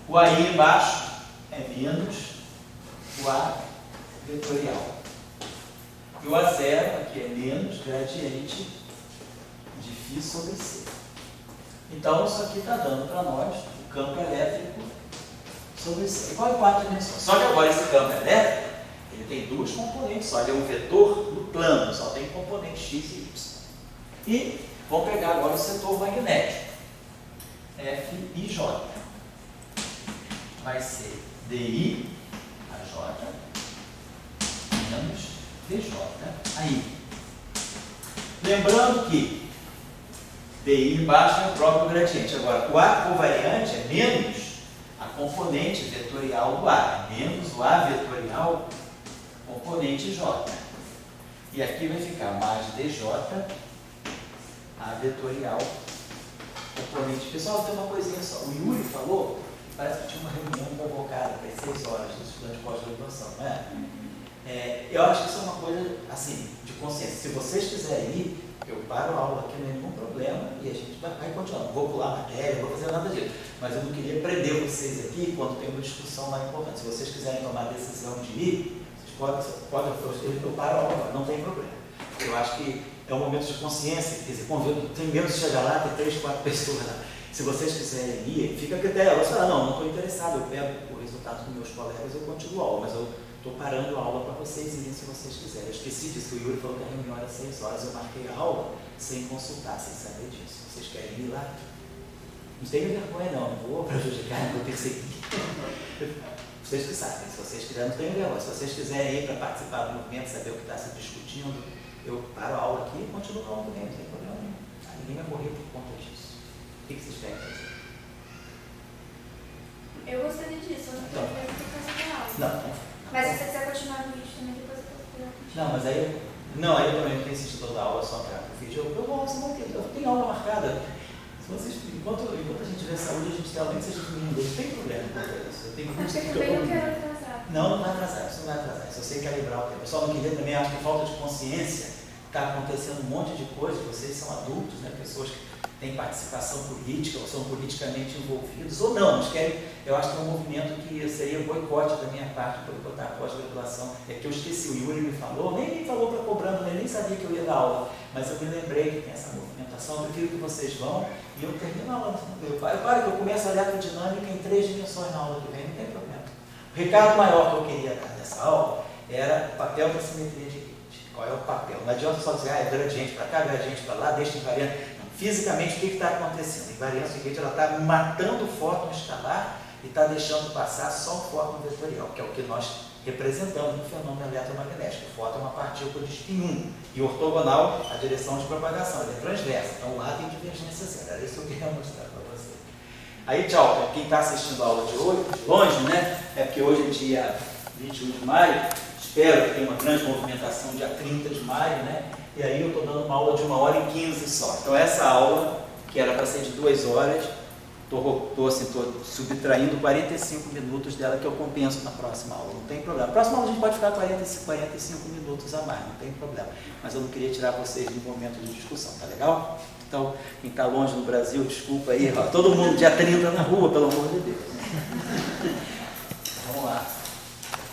O AI embaixo é menos o A vetorial. E o A0 aqui é menos gradiente de φ sobre C. Então, isso aqui está dando para nós o campo elétrico sobre C. Igual em 4 dimensões. Só que agora esse campo elétrico, ele tem 2 componentes só. Ele é um vetor no plano, só tem componente x e y. E vamos pegar agora o setor magnético. F e J. Vai ser DI, AJ, menos DJ. Aí. Lembrando que DI embaixo é o próprio gradiente. Agora, o A covariante é menos a componente vetorial do A, menos o A vetorial componente J. E aqui vai ficar mais DJ, A vetorial componente. Pessoal, tem uma coisinha só. O Yuri falou que parece que tinha uma reunião convocada para as 6 horas do estudante de pós-graduação, não é? Eu acho que isso é uma coisa, assim, de consciência. Se vocês quiserem ir, eu paro a aula aqui, não é nenhum problema, e a gente vai continuar. Não vou pular a matéria, não vou fazer nada disso. Mas eu não queria prender vocês aqui quando tem uma discussão lá importante. Se vocês quiserem tomar a decisão de ir, vocês podem eu paro a aula, não tem problema. Eu acho que é um momento de consciência, quer dizer, tem medo de chegar lá, tem 3, 4 pessoas lá. Se vocês quiserem ir, fica a critério. Você fala, não estou interessado, eu pego o resultado dos meus colegas, eu continuo a aula, mas eu estou parando a aula para vocês irem se vocês quiserem. Eu esqueci disso, que o Yuri falou que a reunião era 6 horas, eu marquei a aula sem consultar, sem saber disso. Vocês querem ir lá? Não tenham vergonha não vou prejudicar, não vou perseguir. Vocês que sabem, se vocês quiserem, não tenham vergonha. Se vocês quiserem ir para participar do movimento, saber o que está se discutindo, eu paro a aula aqui e continuo a aula também, não tem problema nenhum. Ninguém vai morrer por conta disso. O que vocês querem fazer? Eu gostaria disso, eu não tenho medo de fazer a aula. Não. Mas se você quiser continuar no vídeo também, depois eu posso continuar. Não, mas aí eu também não tenho sentido da aula só para o vídeo. Eu tenho aula marcada. Enquanto a gente tiver saúde, a gente tem aula nem que seja domingo, não tem problema quanto a isso. Acho que também não quero atrasar. Não vai atrasar, isso não vai atrasar. Isso eu sei calibrar o tempo. Eu só não queria também, acho que falta de consciência, está acontecendo um monte de coisa, vocês são adultos, né? Pessoas que têm participação política, ou são politicamente envolvidos, ou não, mas querem, eu acho que é um movimento que seria boicote da minha parte para botar a pós-graduação. É que eu esqueci, o Yuri me falou, nem falou para cobrando, nem sabia que eu ia dar aula, mas eu me lembrei que tem essa movimentação, eu prefiro que vocês vão e eu termino a aula. Eu paro que eu começo a eletrodinâmica em 3 dimensões na aula que vem, não tem problema. O recado maior que eu queria dar nessa aula era o papel da simetria de Ricci. Qual é o papel? Não adianta só dizer, é gradiente para cá, gradiente para lá, deixa invariante. Fisicamente, o que está acontecendo? A invariância de Ricci está matando o fóton escalar e está deixando passar só o fóton vetorial, que é o que nós representamos no fenômeno eletromagnético. O fóton é uma partícula de spin 1 e ortogonal à direção de propagação, ele é transversa, então lá tem divergência zero. Era isso que eu queria mostrar para você. Aí, tchau, quem está assistindo a aula de hoje, de longe, né? É porque hoje é dia 21 de maio, espero que tenha uma grande movimentação dia 30 de maio, né? E aí eu estou dando uma aula de 1h15 só. Então essa aula, que era para ser de 2 horas, estou subtraindo 45 minutos dela, que eu compenso na próxima aula, não tem problema. Na próxima aula a gente pode ficar 45 minutos a mais, não tem problema. Mas eu não queria tirar vocês do momento de discussão, tá legal? Então, quem está longe no Brasil, desculpa aí, ó, todo mundo dia 30 na rua, pelo amor de Deus.